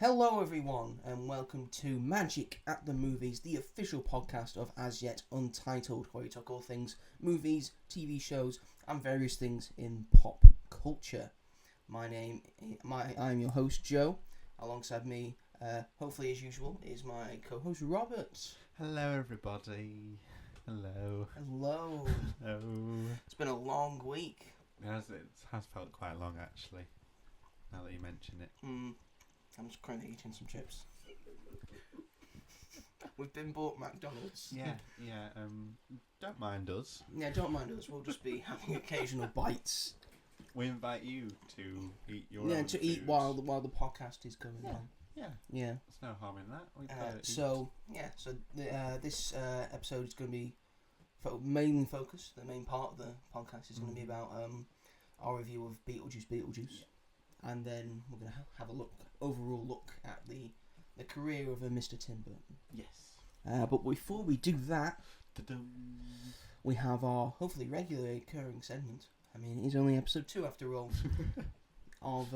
Hello everyone and welcome to Magic at the Movies, the official podcast of As Yet Untitled, where we talk all things movies, TV shows and various things in pop culture. I'm your host Joe. Alongside me, hopefully as usual, is my co-host Robert. Hello everybody. Hello. Hello. Hello. It's been a long week. It has felt quite long actually, now that you mention it. I'm just currently eating some chips. We've been bought McDonald's. Yeah. Don't mind us. Yeah, don't mind us. We'll just be having occasional bites. We invite you to eat your own Yeah, to eat foods. while the podcast is going on. Yeah. Yeah. There's no harm in that. This episode is going to be mainly focused. The main part of the podcast is going to be about our review of Beetlejuice, and then we're going to have a overall look at the career of Mr. Tim Burton. Yes. But before we do that, Ta-dum. we have our hopefully regularly occurring segment. I mean, it is only episode 2 after all. of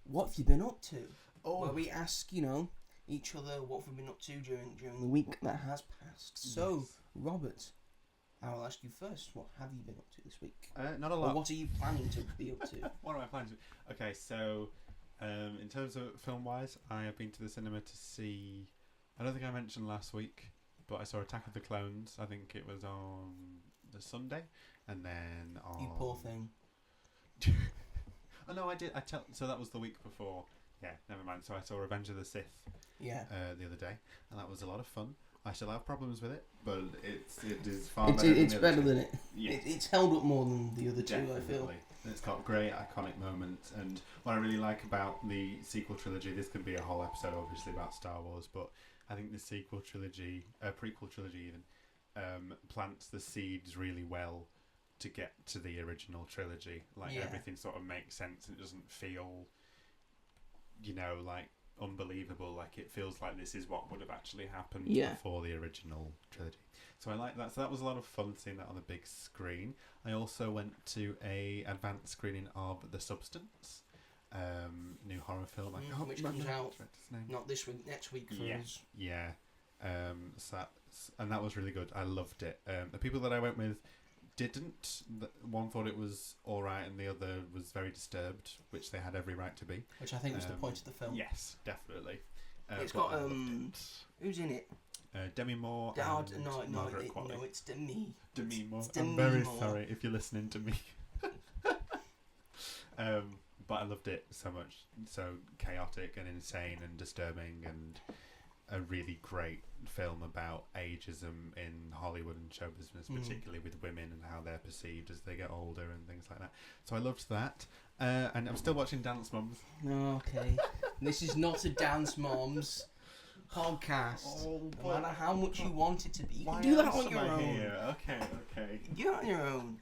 what have you been up to? Where we ask, each other what have we been up to during the week that has passed. Yes. So, Robert, I will ask you first. What have you been up to this week? Not a lot. Or what are you planning to be up to? What am I planning to? Okay, so in terms of film-wise, I have been to the cinema to see. I don't think I mentioned last week, but I saw Attack of the Clones. I think it was on the Sunday, and then on. You poor thing. Oh no, I did. So that was the week before. Yeah, never mind. So I saw Revenge of the Sith. Yeah. The other day, and that was a lot of fun. I still have problems with it, but it is far better. It's better than it. Yeah. It's held up more than the other two. Definitely. I feel. It's got great iconic moments, and what I really like about the sequel trilogy, this could be a whole episode obviously about Star Wars, but I think the sequel trilogy, prequel trilogy even, plants the seeds really well to get to the original trilogy. Like everything sort of makes sense and it doesn't feel, like unbelievable. Like it feels like this is what would have actually happened before the original trilogy. So I like that. So that was a lot of fun seeing that on the big screen. I also went to a advanced screening of The Substance, new horror film. Which comes out not this week, next week for us. Yeah. And that was really good. I loved it. The people that I went with didn't. One thought it was all right, and the other was very disturbed, which they had every right to be. Which I think was the point of the film. Yes, definitely. It's got who's in it? Demi Moore and Margaret Qualley. No, it's Demi. Demi Moore. It's I'm Demi very Moore. sorry if you're listening to me. But I loved it so much. So chaotic and insane and disturbing, and a really great film about ageism in Hollywood and show business, particularly with women and how they're perceived as they get older and things like that. So I loved that. And I'm still watching Dance Moms. Okay. This is not a Dance Moms podcast. No matter how much you want it to be. You can do that on your own. Okay. Do that on your own.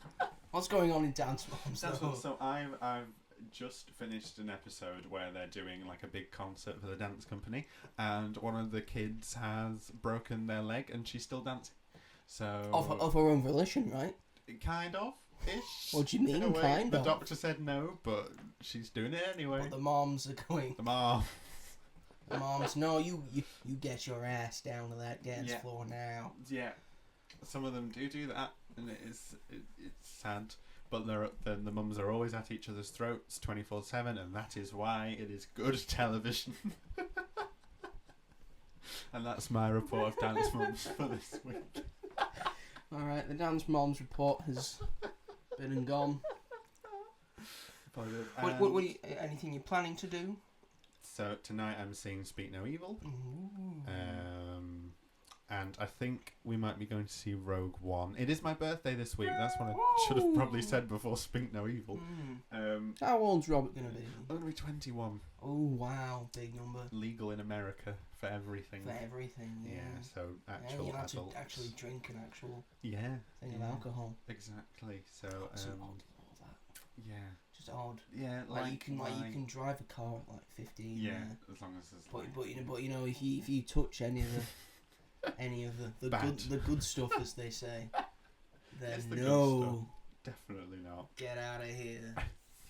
What's going on in Dance Moms? So I've just finished an episode where they're doing like a big concert for the dance company, and one of the kids has broken their leg and she's still dancing. So of her own volition, right? Kind of ish. What do you mean, kind the of? The doctor said no, but she's doing it anyway. But the moms are going. The mom. The moms, no, you get your ass down to that dance floor now. Yeah, some of them do that, and it's sad. But then the mums are always at each other's throats 24/7, and that is why it is good television. And that's my report of Dance Moms for this week. Alright, the Dance Moms report has been and gone. What anything you're planning to do? So tonight I'm seeing Speak No Evil. And I think we might be going to see Rogue One. It is my birthday this week. That's what I should have probably said before Speak No Evil. How old's Robert going to be? I'm going to be 21. Oh, wow. Big number. Legal in America for everything. For everything, yeah. So actual you have adults. to actually drink an actual thing of Yeah. alcohol. Exactly. So, So odd, all that. yeah. Just odd. Yeah, you can drive a car at like 15. Yeah, as long as there's But if you touch any of the good stuff, as they say, then the no, definitely not. Get out of here.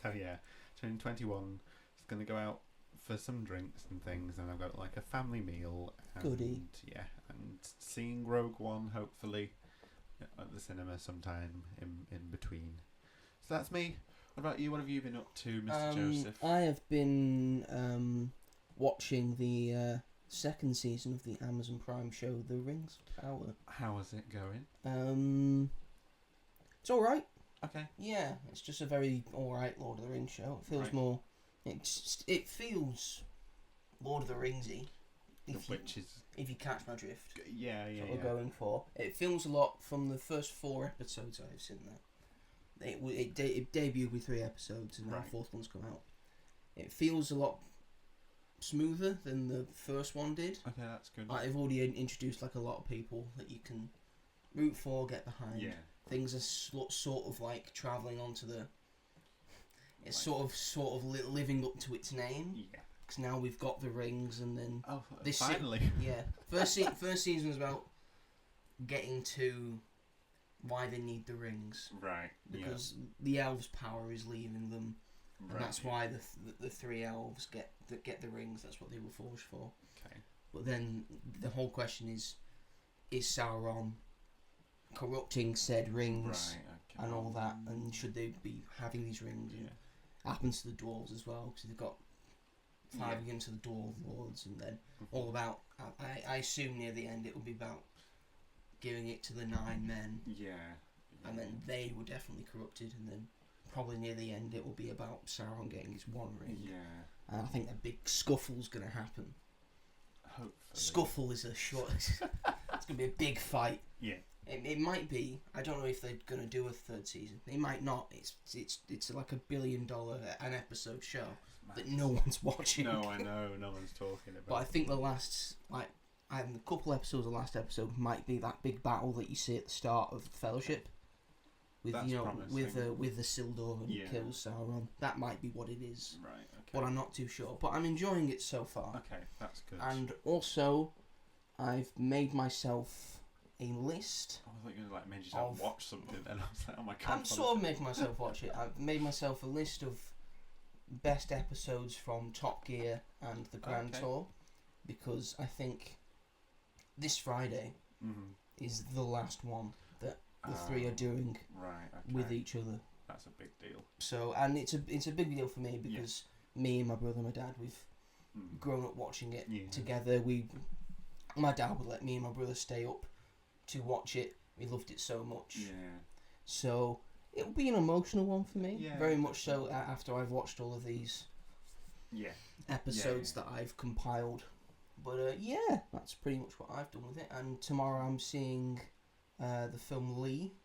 So yeah, turning 21. It's going to go out for some drinks and things, and I've got like a family meal. And, Goodie. Yeah, and seeing Rogue One hopefully at the cinema sometime in between. So that's me. What about you? What have you been up to, Mr. Joseph? I have been watching the second season of the Amazon Prime show, The Rings of Power. How is it going? It's all right. Okay. Yeah, it's just a very all right Lord of the Rings show. It feels more. It feels Lord of the Ringsy. If you catch my drift. Yeah. That's what we're going for. It feels a lot from the first 4 episodes I've seen that. It debuted with 3 episodes and now the 4th one's come out. It feels a lot smoother than the first one did. Okay, that's good. They've already introduced like a lot of people that you can root for, get behind. Yeah. Things are sort of like travelling onto the. It's sort of living up to its name. Yeah. Because now we've got the rings, and then finally. First season was about getting to why they need the rings. Right. Because the elves' power is leaving them, and that's why the 3 elves get the rings. That's what they were forged for. Okay. But then the whole question is Sauron corrupting said rings and all that, and should they be having these rings? Yeah. It happens to the dwarves as well, because they've got 5 against the dwarf lords, and then all about. I assume near the end it will be about giving it to the 9 men. Yeah. And then they were definitely corrupted, and then probably near the end it will be about Sauron getting his 1 ring. Yeah. And I think a big scuffle's going to happen. Hopefully. Scuffle is a short. It's going to be a big fight. Yeah. It might be. I don't know if they're going to do a 3rd season. They might not. It's like $1 billion an episode show that no one's watching. No, I know. No one's talking about. But I think the last a couple episodes of the last episode might be that big battle that you see at the start of Fellowship. With with the Sildor and kills Sauron. That might be what it is. Right. Okay. But I'm not too sure. But I'm enjoying it so far. Okay, that's good. And also, I've made myself a list. I thought you were made yourself watch something, and I was like, oh my god. I'm sort of making myself watch it. I've made myself a list of best episodes from Top Gear and the Grand Tour, because I think this Friday is the last one that the 3 are doing with each other. That's a big deal. So, and it's a big deal for me because me and my brother and my dad, we've grown up watching it together. My dad would let me and my brother stay up to watch it. We loved it so much. Yeah. So it'll be an emotional one for me. Yeah, very much so after I've watched all of these episodes that I've compiled. But that's pretty much what I've done with it. And tomorrow I'm seeing the film Lee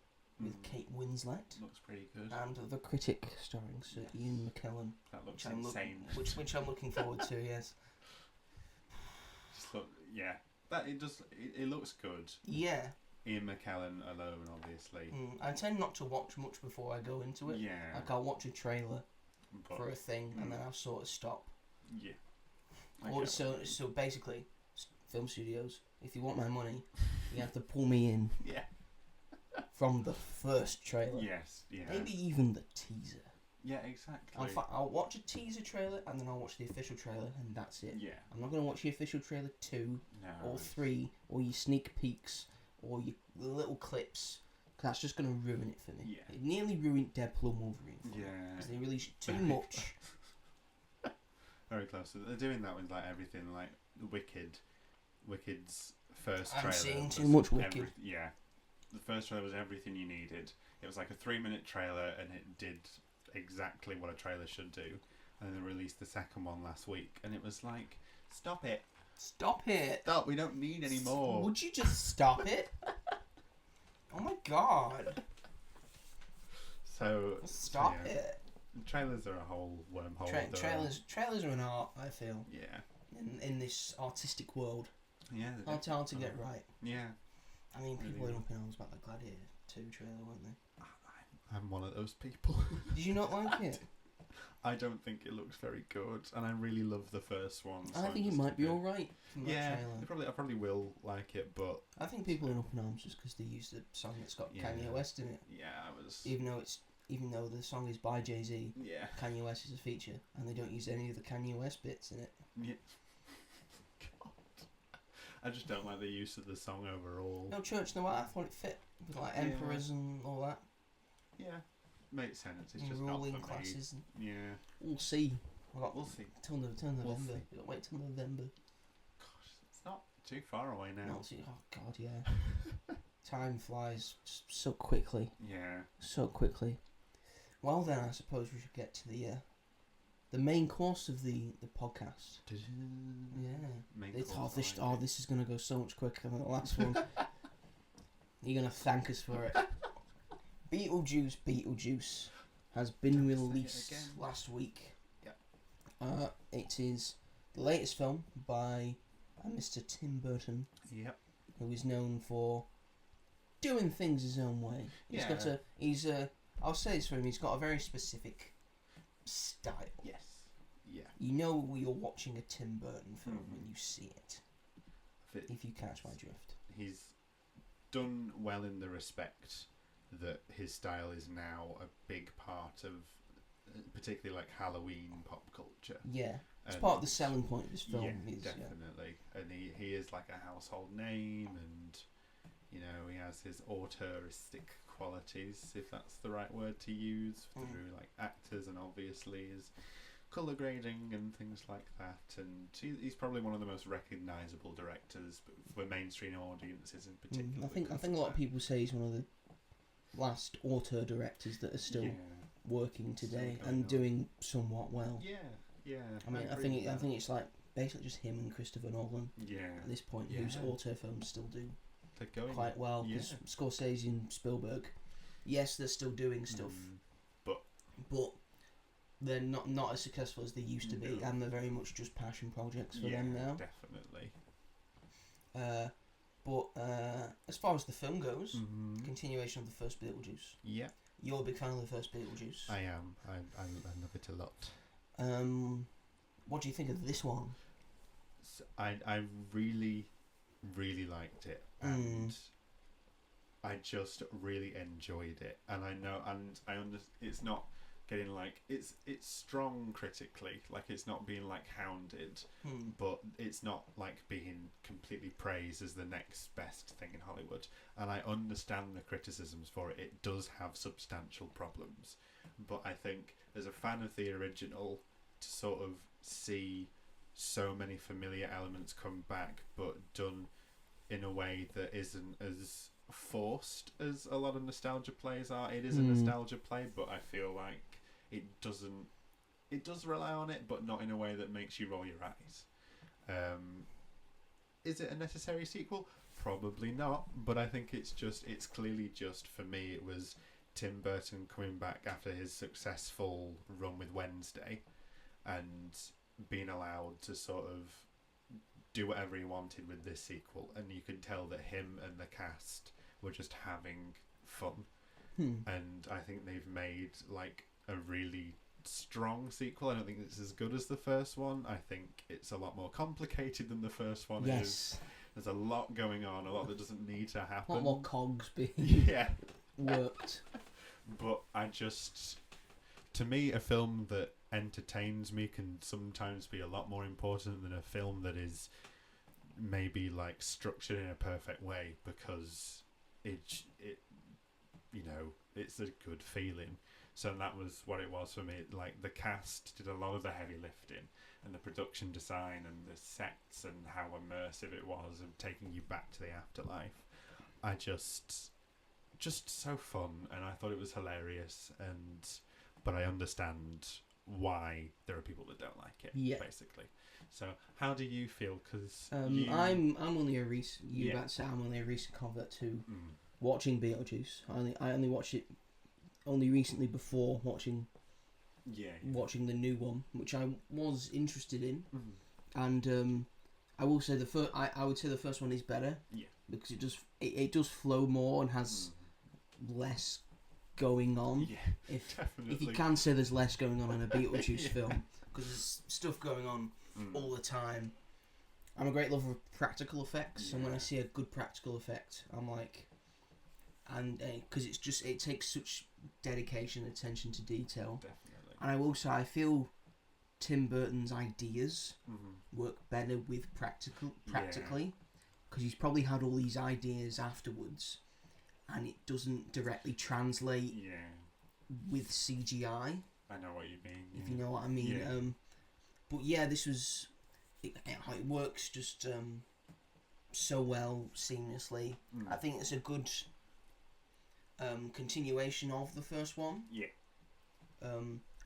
with Kate Winslet. Looks pretty good. And The Critic, starring Sir Ian McKellen. That looks insane. Which I'm looking forward to. Yes. It looks good. Yeah. Ian McKellen alone, obviously. I tend not to watch much before I go into it. Yeah. Like I'll watch a trailer for a thing and then I'll sort of stop. Yeah. So basically, film studios, if you want my money, you have to pull me in. Yeah. From the first trailer. Yes. Yeah. Maybe even the teaser. Yeah, exactly. I'll watch a teaser trailer and then I'll watch the official trailer and that's it. Yeah. I'm not going to watch the official trailer 2 or 3 or your sneak peeks or your little clips. Cause that's just going to ruin it for me. Yeah. It nearly ruined Deadpool and Wolverine for me. Because they released too much. Very close. So they're doing that with everything, like Wicked's first trailer. I'm seeing too much Wicked. The first trailer was everything you needed. It was like a 3-minute trailer and it did exactly what a trailer should do. And then they released the second one last week and it was like, stop it, we don't need any more. Would you just stop it? Oh my god. Stop it. Trailers are a whole wormhole. Trailers are an art, I feel. Yeah. In this artistic world. Yeah. Hard to get right. Yeah. I mean, people were up in arms about the Gladiator 2 trailer, weren't they? I'm one of those people. Did you not like it? I don't think it looks very good, and I really love the first one. So I think it might be alright. Yeah, I probably will like it, but I think people are up in arms just because they used a song that's got Kanye West in it. Yeah, I was. Even though it's even though the song is by Jay-Z, Yeah. Kanye West is a feature, and they don't use any of the Kanye West bits in it. Yeah. God. I just don't like the use of the song overall. No Church No I thought it fit with like emperors and all that. Yeah, makes sense. It's just ruling not for classes. me. Yeah. We'll see. We'll see. Till November. We'll see. We've got to wait till November. Gosh, it's not too far away now. Oh God, yeah. Time flies so quickly. Yeah. So quickly. Well then, I suppose we should get to the main course of the podcast. Yeah. This is gonna go so much quicker than the last one. You're gonna thank us for it. Beetlejuice has been released last week. Yep. It is the latest film by Mr. Tim Burton. Yep. Who is known for doing things his own way. I'll say this for him, he's got a very specific style. Yes. Yeah. You know you're watching a Tim Burton film when you see it. If you catch my drift. He's done well in the respect that his style is now a big part of particularly like Halloween pop culture. Yeah. It's part of the selling point of his film. Yeah, definitely. Yeah. And he is like a household name, and you know, he has his auteuristic qualities, if that's the right word to use, through like actors and obviously his colour grading and things like that. And he's probably one of the most recognisable directors for mainstream audiences in particular. I think a lot of people say he's one of the last auteur directors that are still working today and doing somewhat well. Yeah. I mean, I think it's like basically just him and Christopher Nolan. Yeah. At this point, whose auteur films still do quite well. Because Scorsese and Spielberg, yes, they're still doing stuff, but they're not as successful as they used to be, and they're very much just passion projects for them now. Definitely. But as far as the film goes, continuation of the first Beetlejuice. Yeah. You're a big fan of the first Beetlejuice. I am. I love it a lot. What do you think of this one? So I really, really liked it, and I just really enjoyed it. And I know, and I understand it's not getting like it's strong critically, like it's not being like hounded, but it's not like being completely praised as the next best thing in Hollywood. And I understand the criticisms for it. It does have substantial problems, but I think as a fan of the original, to sort of see so many familiar elements come back, but done in a way that isn't as forced as a lot of nostalgia plays are. It is a nostalgia play, but I feel like it does rely on it, but not in a way that makes you roll your eyes. Is it a necessary sequel? Probably not, but I think it's clearly just, for me, it was Tim Burton coming back after his successful run with Wednesday and being allowed to sort of do whatever he wanted with this sequel, and you could tell that him and the cast were just having fun. And I think they've made like a really strong sequel. I don't think it's as good as the first one. I think it's a lot more complicated than the first one is. There's a lot going on, a lot that doesn't need to happen. A lot more cogs being worked. But to me, a film that entertains me can sometimes be a lot more important than a film that is maybe like structured in a perfect way, because it you know, it's a good feeling. So that was what it was for me. Like, the cast did a lot of the heavy lifting, and the production design and the sets and how immersive it was and taking you back to the afterlife. I just so fun, and I thought it was hilarious, but I understand why there are people that don't like it, basically. So how do you feel? Because I'm only a recent I'm only a recent convert to watching Beetlejuice. I only watched it only recently before watching the new one, which I was interested in, and I will say I would say the first one is better, because it does flow more and has less going on. If you can say there's less going on in a Beetlejuice film, because there's stuff going on all the time. I'm a great lover of practical effects, and when I see a good practical effect, I'm like, and because it takes such dedication and attention to detail. Definitely. And I will say, I feel Tim Burton's ideas work better with practically, because he's probably had all these ideas afterwards, and it doesn't directly translate with CGI. I know what you mean. If you know what I mean. Yeah. But yeah, this was it works just so well seamlessly. I think it's a good continuation of the first one. Yeah.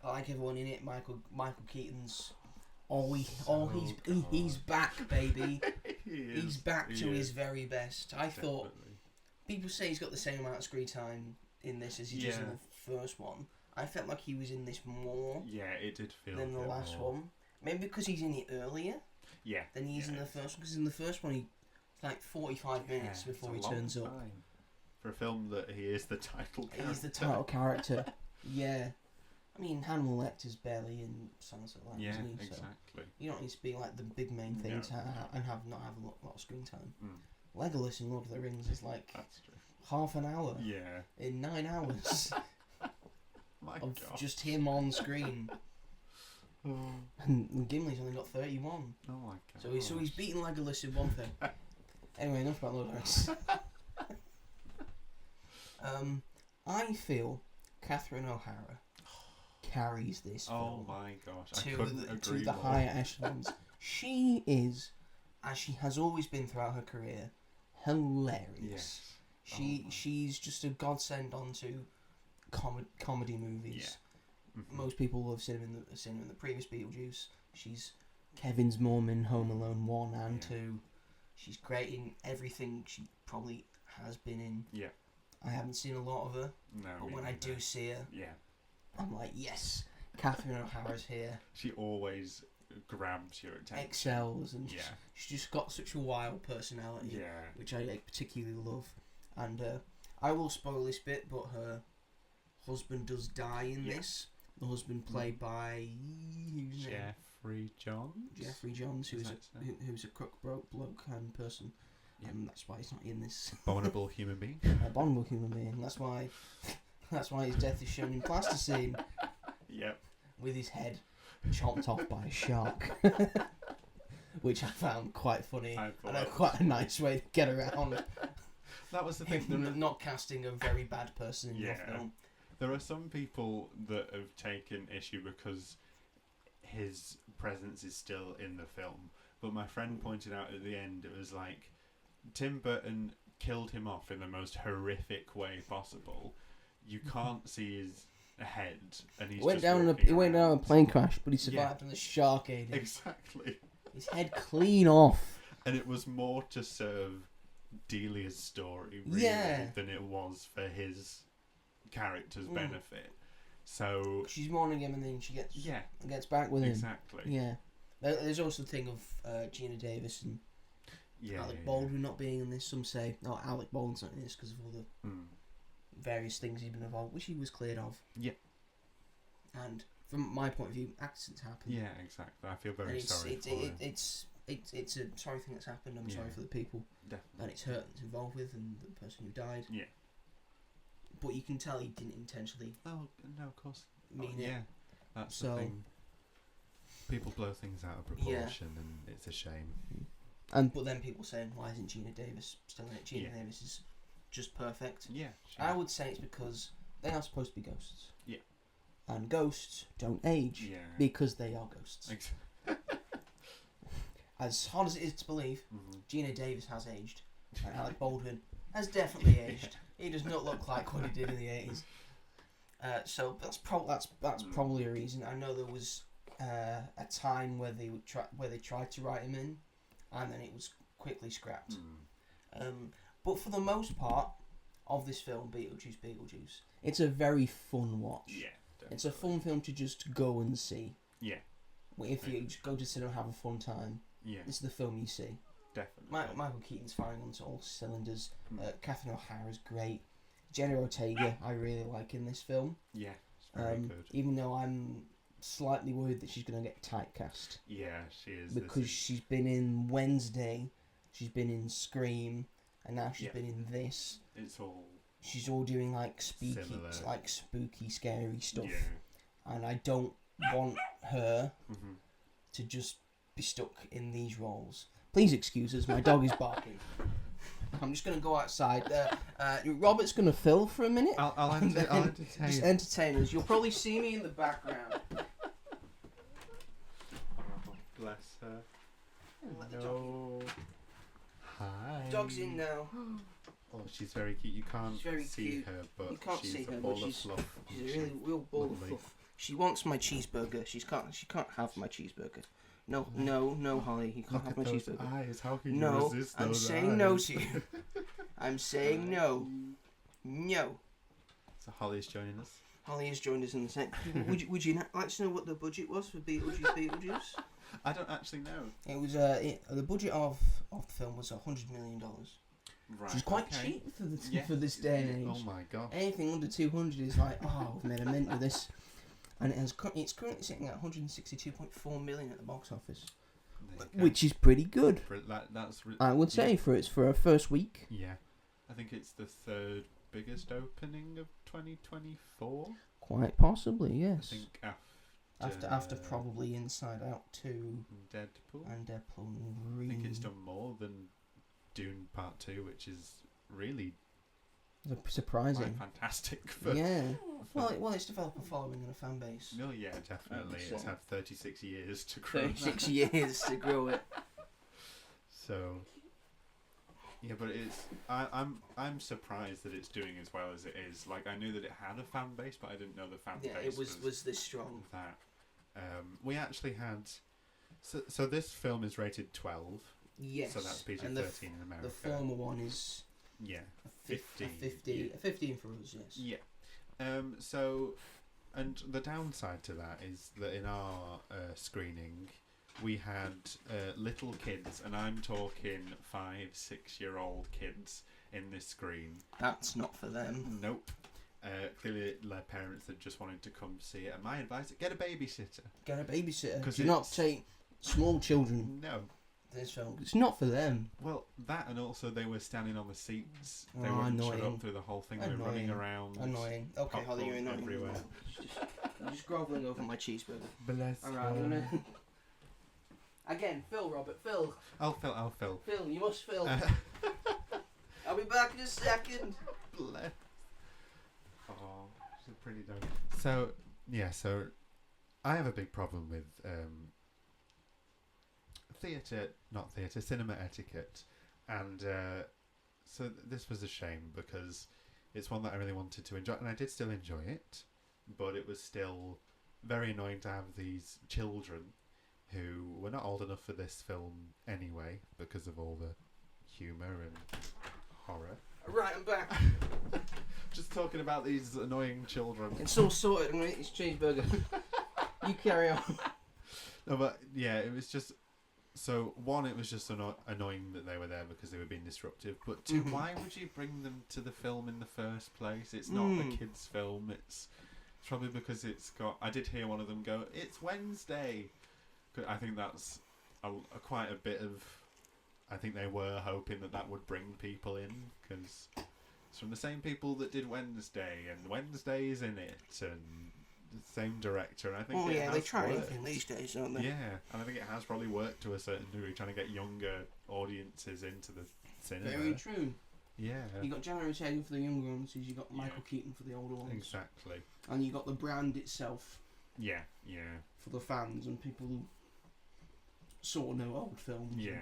I like everyone in it. Michael Keaton's he's back, baby. He's back to his very best. I thought people say he's got the same amount of screen time in this as he does in the first one. I felt like he was in this more. Yeah, it did feel than the last one. Maybe because he's in it earlier. Yeah. Than he's in the first one. Because in the first one, it's like 45 minutes before he turns up. For a film that he is the title character. He's the title character. Yeah. I mean, Hannibal Lecter's barely in Sunset Land, isn't he? Exactly. So you don't need to be like the big main thing and not have a lot of screen time. Legolas in Lord of the Rings is like half an hour. Yeah. In 9 hours. My of God. just him on screen. And Gimli's only got 31. Oh my God. So he's beaten Legolas in one thing. Anyway, enough about Lord of the Rings. I feel Catherine O'Hara carries this film. Oh my gosh, I couldn't agree to the more. higher echelons. She is, as she has always been throughout her career, hilarious. Yes. She's just a godsend onto comedy movies. Yeah. Most people will have seen her in the previous Beetlejuice. She's Kevin's mum in Home Alone 1 and 2. She's great in everything she probably has been in. Yeah. I haven't seen a lot of her, but when I do see her, I'm like, yes, Catherine O'Hara's here. She always grabs your attention. Excels, and she's just got such a wild personality, which I particularly love. And I will spoil this bit, but her husband does die in this. The husband played by Jeffrey Johns. Jeffrey Johns, who's a crook bloke and person. That's why he's not in this. Abominable human being. Abominable human being. That's why his death is shown in plasticine. Yep. With his head chopped off by a shark. Which I found quite funny. And quite a nice way to get around. That was the thing. Not casting a very bad person in your film. There are some people that have taken issue because his presence is still in the film. But my friend pointed out at the end, it was like, Tim Burton killed him off in the most horrific way possible. You can't see his head, and he went down in a plane crash, but he survived and the shark ate him. Exactly. His head clean off. And it was more to serve Delia's story, really, than it was for his character's benefit. So she's mourning him, and then she gets back with him. Exactly. Yeah. There's also the thing of Gina Davis and Alec Baldwin not being in this. Some say, Alec Baldwin's not in this because of all the various things he's been involved, which he was cleared of. Yeah. And from my point of view, accidents happen. Yeah, exactly. I feel very sorry for him. It's a sorry thing that's happened. I'm sorry for the people that it's hurt that's involved with and the person who died. Yeah. But you can tell he didn't intentionally. Oh no, of course. Mean it. Yeah, that's the thing. People blow things out of proportion, and it's a shame. But then people saying, why isn't Gina Davis still in it? Gina Davis is just perfect. Yeah. I would say it's because they are supposed to be ghosts. Yeah. And ghosts don't age because they are ghosts. As hard as it is to believe, Gina Davis has aged, and Alec Baldwin has definitely aged. He does not look like what he did in the 80s. So that's probably a reason. I know there was a time where they tried to write him in, and then it was quickly scrapped. But for the most part of this film, Beetlejuice, it's a very fun watch. Yeah, definitely. It's a fun film to just go and see. Yeah. If you just go to cinema and have a fun time, this is the film you see. Definitely. Michael Keaton's firing onto all cylinders. Catherine O'Hara's great. Jenna Ortega, I really like in this film. Yeah, it's very good. Even though I'm slightly worried that she's going to get typecast. Yeah, she is. Because she's been in Wednesday, she's been in Scream, and now she's been in this. It's all she's all doing like Similar. spooky, scary stuff, Yeah. and I don't want her Mm-hmm. to just be stuck in these roles. Please excuse us, my dog is barking. I'm just going to go outside. Robert's going to fill for a minute. I'll entertain. Just entertain us. You'll probably see me in the background. Oh, bless her. Let the dog No. Hi. in. Dog's in now. Oh, she's very cute. You can't She's very see cute. her, but You can't she's see her, a but ball of she's fluff. a really real ball of lovely. fluff. She wants my cheeseburger. She can't have my cheeseburger. No, Holly, you can't Look have at my those cheeseburger. eyes. How can you No, resist I'm those saying eyes? no to you. I'm saying no. No. So Holly's joining us. Holly has joined us in the set. Would you like to know what the budget was for Beetlejuice? I don't actually know. It was the budget of the film was $100 million. Right. Which is quite okay. cheap for the Yes. for this day and age. Oh my god. Anything under 200 is like, oh, we've made a mint with this. And it's currently sitting at 162.4 million at the box office, There you go. which is pretty good. That's I would say for a first week. Yeah. I think it's the third biggest opening of 2024. Quite possibly, I yes. think After probably Inside Out 2 Deadpool. and Deadpool. I think it's done more than Dune Part 2, which is really surprising. quite fantastic. For Yeah. Well, it's developed a following and a fan base. No, yeah, definitely. So- It's had 36 years to grow. 36 years to grow it. So, yeah, but I'm surprised that it's doing as well as it is. Like, I knew that it had a fan base, but I didn't know the fan Yeah, base it was this strong. that. We actually had. So this film is rated 12. Yes. So that's PG-13 and in America. the former one is Yeah. a 15. 15. A 15 for us, yes. Yeah. So, and the downside to that is that in our screening, we had little kids, and I'm talking 5-6-year-old kids in this screen. That's not for them. Nope. Clearly, their parents had just wanted to come see it. And my advice: get a babysitter. Get a babysitter. 'Cause Do not it's- take small children No. to this film. It's not for them. Well, that and also they were standing on the seats. They Oh, wouldn't shut annoying. up through the whole thing. They were running around. Annoying. Okay, Holly, you're popcorn annoying. everywhere. I'm just groveling over my cheeseburger. Bless Alright, I'm gonna... Again, Phil, Robert, Phil. I'll fill. Phil, you must fill. I'll be back in a second. Bless. Oh, she's pretty dumb. So I have a big problem with cinema etiquette, and so this was a shame because it's one that I really wanted to enjoy, and I did still enjoy it, but it was still very annoying to have these children who were not old enough for this film anyway because of all the humour and horror. Right, I'm back. Just talking about these annoying children. It's all sorted. I'm gonna eat this cheeseburger. You carry on. No, but yeah, it was just so one. It was just annoying that they were there because they were being disruptive. But two, why would you bring them to the film in the first place? It's not a kids' film. It's probably because it's got. I did hear one of them go, "It's Wednesday." I think that's quite a bit of. I think they were hoping that would bring people in because it's from the same people that did Wednesday, and Wednesday's in it, and the same director. And I think they try worked. anything these days, don't they? Yeah, and I think it has probably worked to a certain degree, trying to get younger audiences into the cinema. Very true. Yeah, You got January Taylor for the younger audiences. You got Michael Keaton for the older ones. exactly. And you got the brand itself Yeah. for the fans and people who sort of know old films. Yeah,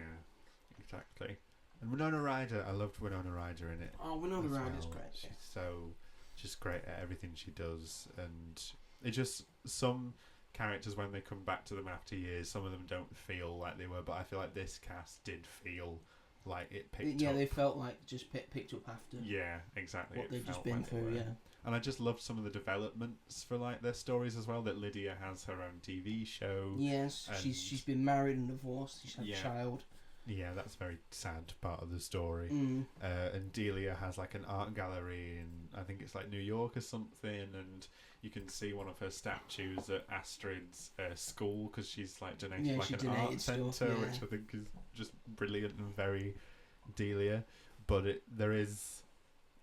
exactly. And Winona Ryder, I loved Winona Ryder in it. Oh, Winona as Ryder's well. great. She's just great at everything she does, and it just some characters when they come back to them after years, some of them don't feel like they were, but I feel like this cast did feel like it picked up. Yeah, they felt like just picked up after Yeah, exactly. what It they'd just felt been like they through. were. Yeah. And I just loved some of the developments for like their stories as well. That Lydia has her own TV show. Yes, And- she's been married and divorced. She's had a child. Yeah, that's a very sad part of the story. And Delia has like an art gallery in, I think it's like New York or something, and you can see one of her statues at Astrid's school because she's like donated Yeah, like she an donated art stuff, centre, yeah. which I think is just brilliant and very Delia. But there is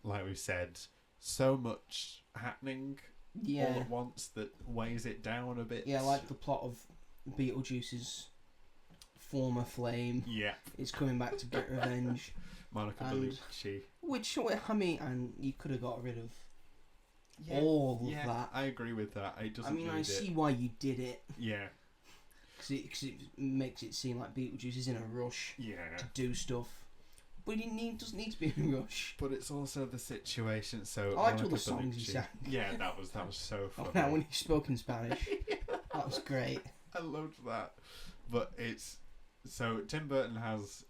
like we said, so much happening all at once that weighs it down a bit. Yeah, like the plot of Beetlejuice's former flame. Yeah. Is coming back to get revenge. Monica Bellucci. Which, I mean, and you could have got rid of all of that. I agree with that. It doesn't. I mean, I see why you did it. Yeah. Because it makes it seem like Beetlejuice is in a rush to do stuff. But he doesn't need to be in a rush. But it's also the situation. So I liked all the songs he sang. Yeah, that was so funny. Oh, now when he spoke in Spanish, that was great. I loved that. But it's so Tim Burton has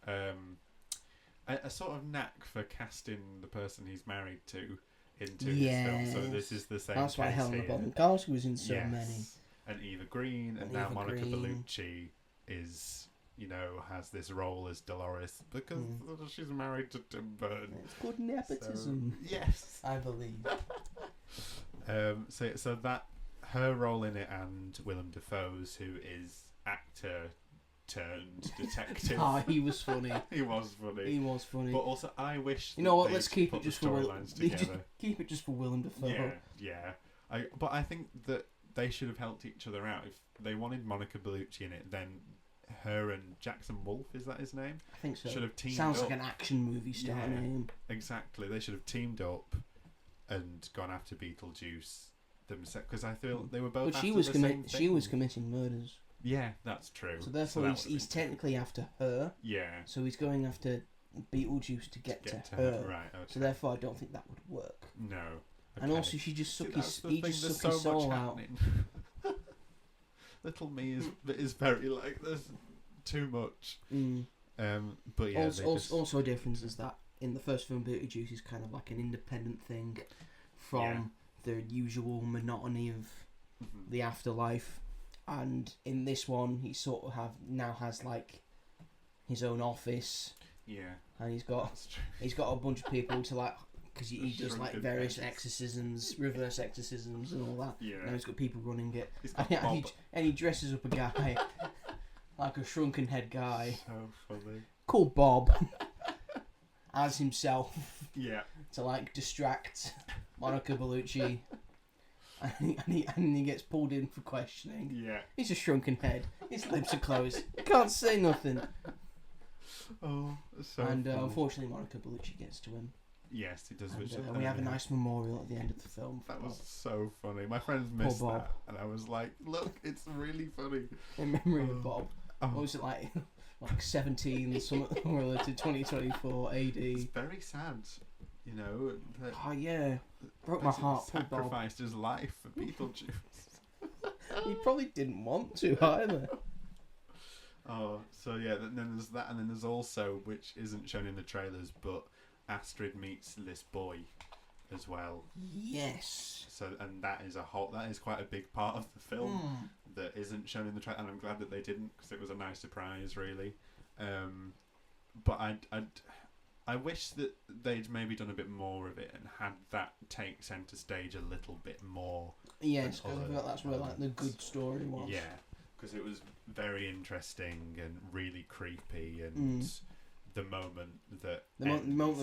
a sort of knack for casting the person he's married to into his film. So this is the same. That's why Helena Bonham Carter was in so many. And Eva Green, and now Monica Bellucci is, has this role as Dolores because she's married to Tim Burton. It's called nepotism. So, yes, I believe. So that her role in it, and Willem Dafoe's, who is actor turned detective. He was funny. He was funny. But also, I wish let's keep it just for storylines together. Keep it just for Willem Dafoe. Yeah. But I think that they should have helped each other out. If they wanted Monica Bellucci in it, then her and Jackson Wolfe, is that his name? I think so. Should have teamed Sounds up. like an action movie star name. Exactly. They should have teamed up and gone after Beetlejuice themselves, because I feel they were both. But she was committing murders. Yeah, that's true. So therefore, he's technically after her. Yeah. So he's going after Beetlejuice to get to her. Right. Okay. So therefore, I don't think that would work. No. Okay. And also, she just suck his soul out. Little me is very like there's too much. But yeah. Also, a difference is that in the first film, Beetlejuice is kind of like an independent thing from the usual monotony of the afterlife, and in this one, he sort of has like his own office. Yeah. And he's got a bunch of people to like. Because he does like various exorcisms, reverse exorcisms, and all that. Yeah. And he's got people running it. And he dresses up a guy like a shrunken head guy. So funny. Called Bob as himself. Yeah. To like distract Monica Bellucci. And he gets pulled in for questioning. Yeah. He's a shrunken head. His lips are closed. He can't say nothing. Oh, so. And unfortunately, Monica Bellucci gets to him. Yes, he does. And we have a nice memorial at the end of the film. That was so funny. My friends missed that, and I was like, "Look, it's really funny." In memory of Bob. What was it like 17 something related 2024 AD? It's very sad, That oh yeah, broke my heart. Sacrificed his life for Beetlejuice. He probably didn't want to either. Oh, so yeah. Then there's that, and then there's also, which isn't shown in the trailers, but Astrid meets this boy as well. Yes. So, and that is quite a big part of the film that isn't shown in the trailer, and I'm glad that they didn't, because it was a nice surprise, really. But I wish that they'd maybe done a bit more of it and had that take centre stage a little bit more. Yes, because I feel like that's where like the good story was. Yeah, because it was very interesting and really creepy, and the moment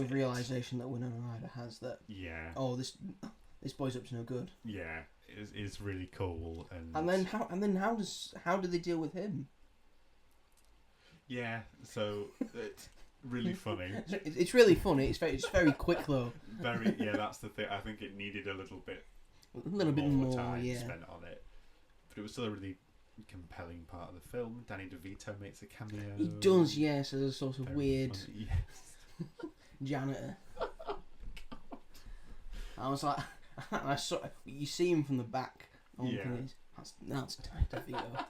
of realization that Winona Ryder has that this boy's up to no good. Yeah, is really cool, and then how do they deal with him? Yeah, so it's really funny. It's really funny. It's very quick though. That's the thing. I think it needed a little bit more time spent on it, but it was still a really compelling part of the film. Danny DeVito makes a cameo. He does, yes, as a sort of very weird janitor. I was like, I saw you see him from the back. That's Danny DeVito.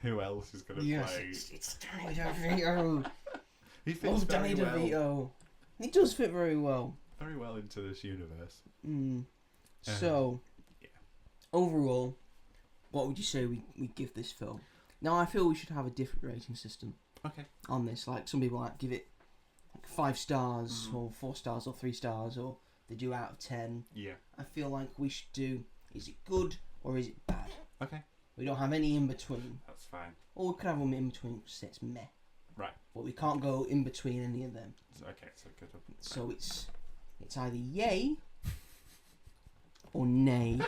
Who else is going to play? It's Danny DeVito. He fits very Danny DeVito. well. He does fit very well. Very well into this universe. So, overall, what would you say we give this film? Now, I feel we should have a different rating system. Okay. On this, like some people give it 5 stars or 4 stars or 3 stars, or they do out of 10. Yeah. I feel like we should do: is it good or is it bad? Okay. We don't have any in between. That's fine. Or we could have them in between. Say it's meh. Right. But we can't go in between any of them. Okay, so good. So it's It's either yay or nay.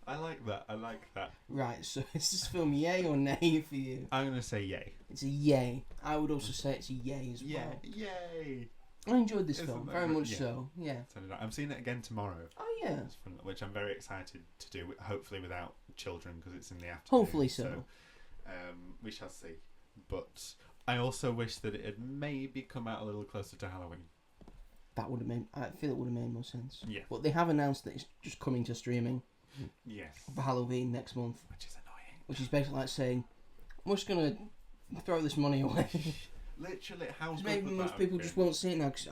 I like that. Right, so is this film yay or nay for you? I'm going to say yay. It's a yay. I would also say it's a yay as Yeah, well. yay. I enjoyed this Isn't film, that very good? much Yeah. so, yeah. So did I. I'm seeing it again tomorrow. Oh, yeah. Which I'm very excited to do, hopefully without children, because it's in the afternoon. Hopefully so. We shall see. But I also wish that it had maybe come out a little closer to Halloween. That would have made. I feel it would have made more sense. Yeah. But they have announced that it's just coming to streaming. Yes. For Halloween next month. Which is annoying. Which is basically like saying, I'm just gonna throw this money away. Literally, how good maybe would most that people have just been? won't see it now because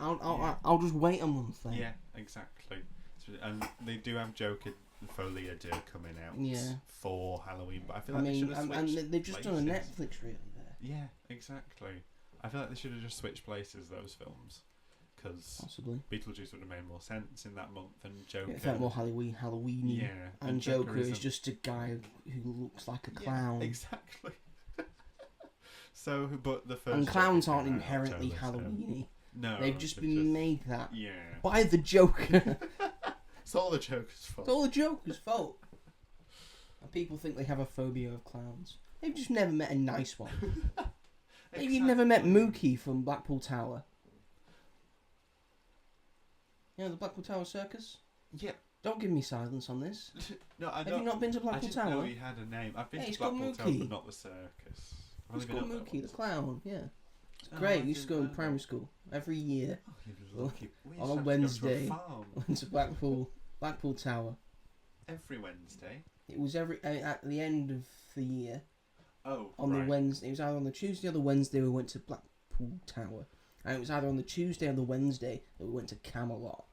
I'll just wait a month then. Yeah, exactly. And they do have Joker Folie à Deux coming out for Halloween, but I feel like they should have switched and they've just places. done a Netflix really there. Yeah, exactly. I feel like they should have just switched places, those films. Because possibly Beetlejuice would have made more sense in that month than Joker. It felt more Halloween-y. Yeah. And Joker is just a guy who looks like a clown. Yeah, exactly. So, but the first. And clowns Joker aren't came out in inherently October, so- Halloween-y. No. They've just been made that Yeah. by the Joker. It's all the Joker's fault. It's all the Joker's fault. And people think they have a phobia of clowns. They've just never met a nice one. Maybe you've never met Mookie from Blackpool Tower. You know the Blackpool Tower Circus? Yeah. Don't give me silence on this. No, I Have don't. you not been to Blackpool I didn't Tower? know he had a name. I've been Hey, to it's called Blackpool Tower, Mookie. but not the circus. I've It's only called been up there Mookie, the once. clown, yeah. It's Oh, great. I We used to go didn't in know primary that. school every year. Oh, you're lucky. We used On to a have to go to Wednesday. farm Went to Blackpool Tower. every Wednesday. It was at the end of the year. Oh, On right. the Wednesday, it was either on the Tuesday or the Wednesday we went to Blackpool Tower, and it was either on the Tuesday or the Wednesday that we went to Camelot.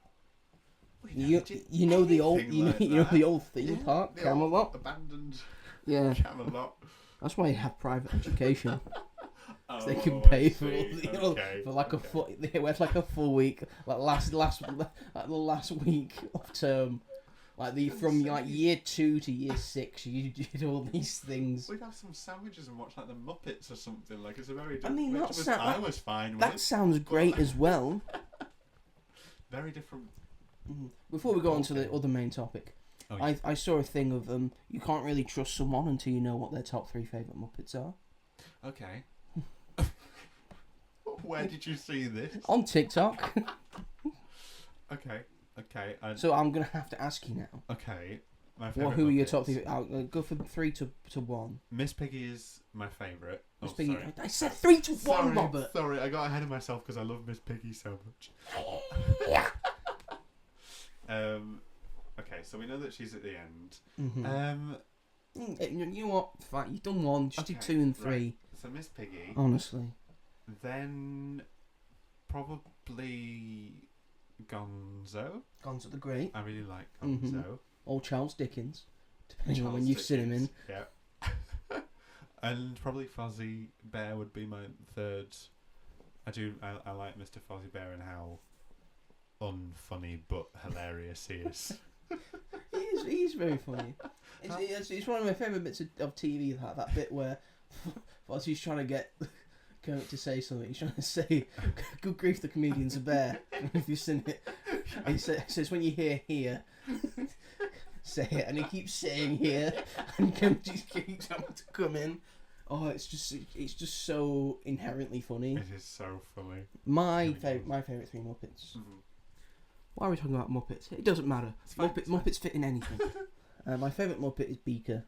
We You never did know the old anything like you know that. the old theme Yeah, park the Camelot. old abandoned Yeah, Camelot. that's why you have private education. Oh, They can I pay for all see. the Okay, for like okay. a full. They went like a full week, like the last week of term, like from like year 2 to year 6. You did all these things. We'd have some sandwiches and watch like the Muppets or something. Like it's a very. I mean, which I was fine that with. sounds great as well. Very different. Before we go on to the other main topic, Oh, yeah. I saw a thing of you can't really trust someone until you know what their top 3 favourite Muppets are. Okay. Where did you see this? On TikTok. Okay. So I'm gonna have to ask you now. Okay. My What? favourite Who are your Muppets. top 3? I'll go for 3 to 1. Miss Piggy is my favourite. Miss Oh, Piggy. sorry. I said 3 to 1, Sorry, Robert. Sorry, I got ahead of myself because I love Miss Piggy so much. Okay, so we know that she's at the end. You know what? Fine, you've done 1. Just do 2 and 3. Right. So Miss Piggy. Honestly. Then probably Gonzo. Gonzo the Great. I really like Gonzo. Or Charles Dickens. Depending on Charles when you've seen him in. Dickens, Yeah. And probably Fozzie Bear would be my third. I like Mr. Fozzie Bear and how unfunny but hilarious he is. He's very funny. It's one of my favourite bits of TV, that bit where Fozzie's trying to get Kermit to say something. He's trying to say, good grief, the comedian's a bear. If you've seen it. He says, when you hear here, say it. And he keeps saying here. And Kermit just keeps having to come in. Oh, it's just so inherently funny. It is so funny. My favourite 3 Muppets. Mm-hmm. Why are we talking about Muppets? It doesn't matter. It's fine, Muppets fit in anything. My favourite Muppet is Beaker.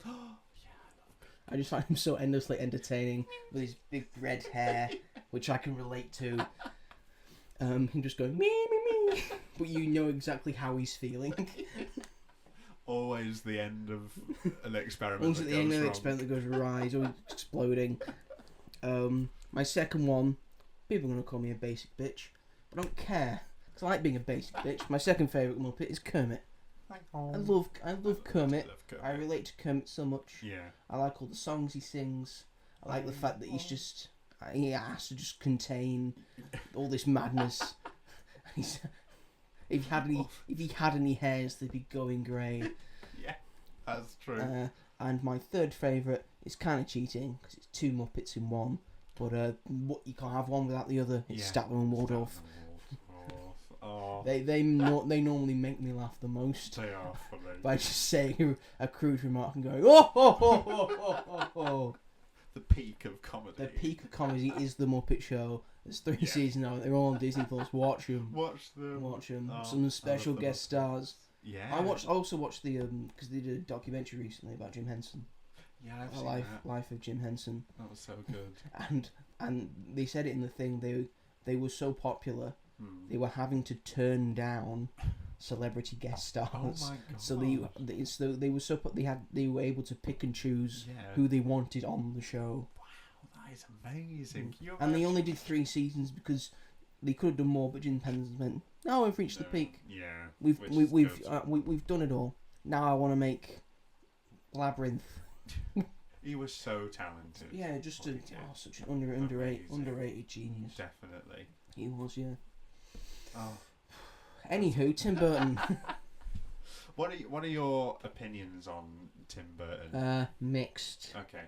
Yeah, I love it. I just find him so endlessly entertaining with his big red hair, which I can relate to. Him just going me me me, but you know exactly how he's feeling. Always the end of an experiment. Always that at the end goes of the wrong. experiment that goes awry, he's always exploding. My second one, people are gonna call me a basic bitch, but I don't care. Cause I like being a basic bitch. My second favourite Muppet is Kermit. I love Kermit. I relate to Kermit so much. Yeah. I like all the songs he sings. I like the fact that he has to just contain all this madness. If he had any hairs, they'd be going grey. Yeah, that's true. And my third favourite is kind of cheating because it's 2 Muppets in one. But you can't have one without the other. It's Statler and Waldorf. They normally make me laugh the most. They are funny. By just saying a crude remark and going, oh, ho, ho, ho, ho, ho, ho. The peak of comedy. The peak of comedy is the Muppet Show. There's 3 seasons now. They're all on Disney Plus. Watch them. Watch them. Watch them. Oh, Some special guest stars. Yeah. I also watched the because they did a documentary recently about Jim Henson. Yeah, I've seen that. Life of Jim Henson. That was so good. and they said it in the thing. They were so popular. They were having to turn down celebrity guest stars. Oh my god! So they were able to pick and choose who they wanted on the show. Wow, that is amazing. And they only did 3 seasons because they could have done more, but Jim Henson went, "No, we've reached the peak. Yeah, we've done it all. Now I want to make Labyrinth." He was so talented. Yeah, just such an underrated genius. Definitely. He was, yeah. Oh. Anywho, Tim Burton. What are your opinions on Tim Burton? Mixed. Okay.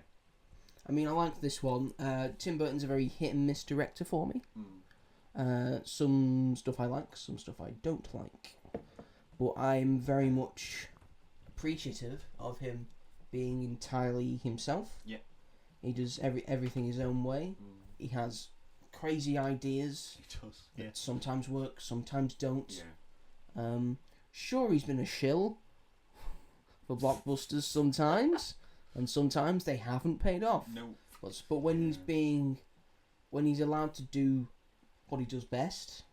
I mean, I like this one. Tim Burton's a very hit and miss director for me. Some stuff I like, some stuff I don't like. But I'm very much appreciative of him being entirely himself. Yeah. He does everything his own way. He has crazy ideas. He does. Yeah. That sometimes work, sometimes don't. Yeah. Sure, he's been a shill for blockbusters sometimes, and sometimes they haven't paid off. No. But when he's allowed to do what he does best,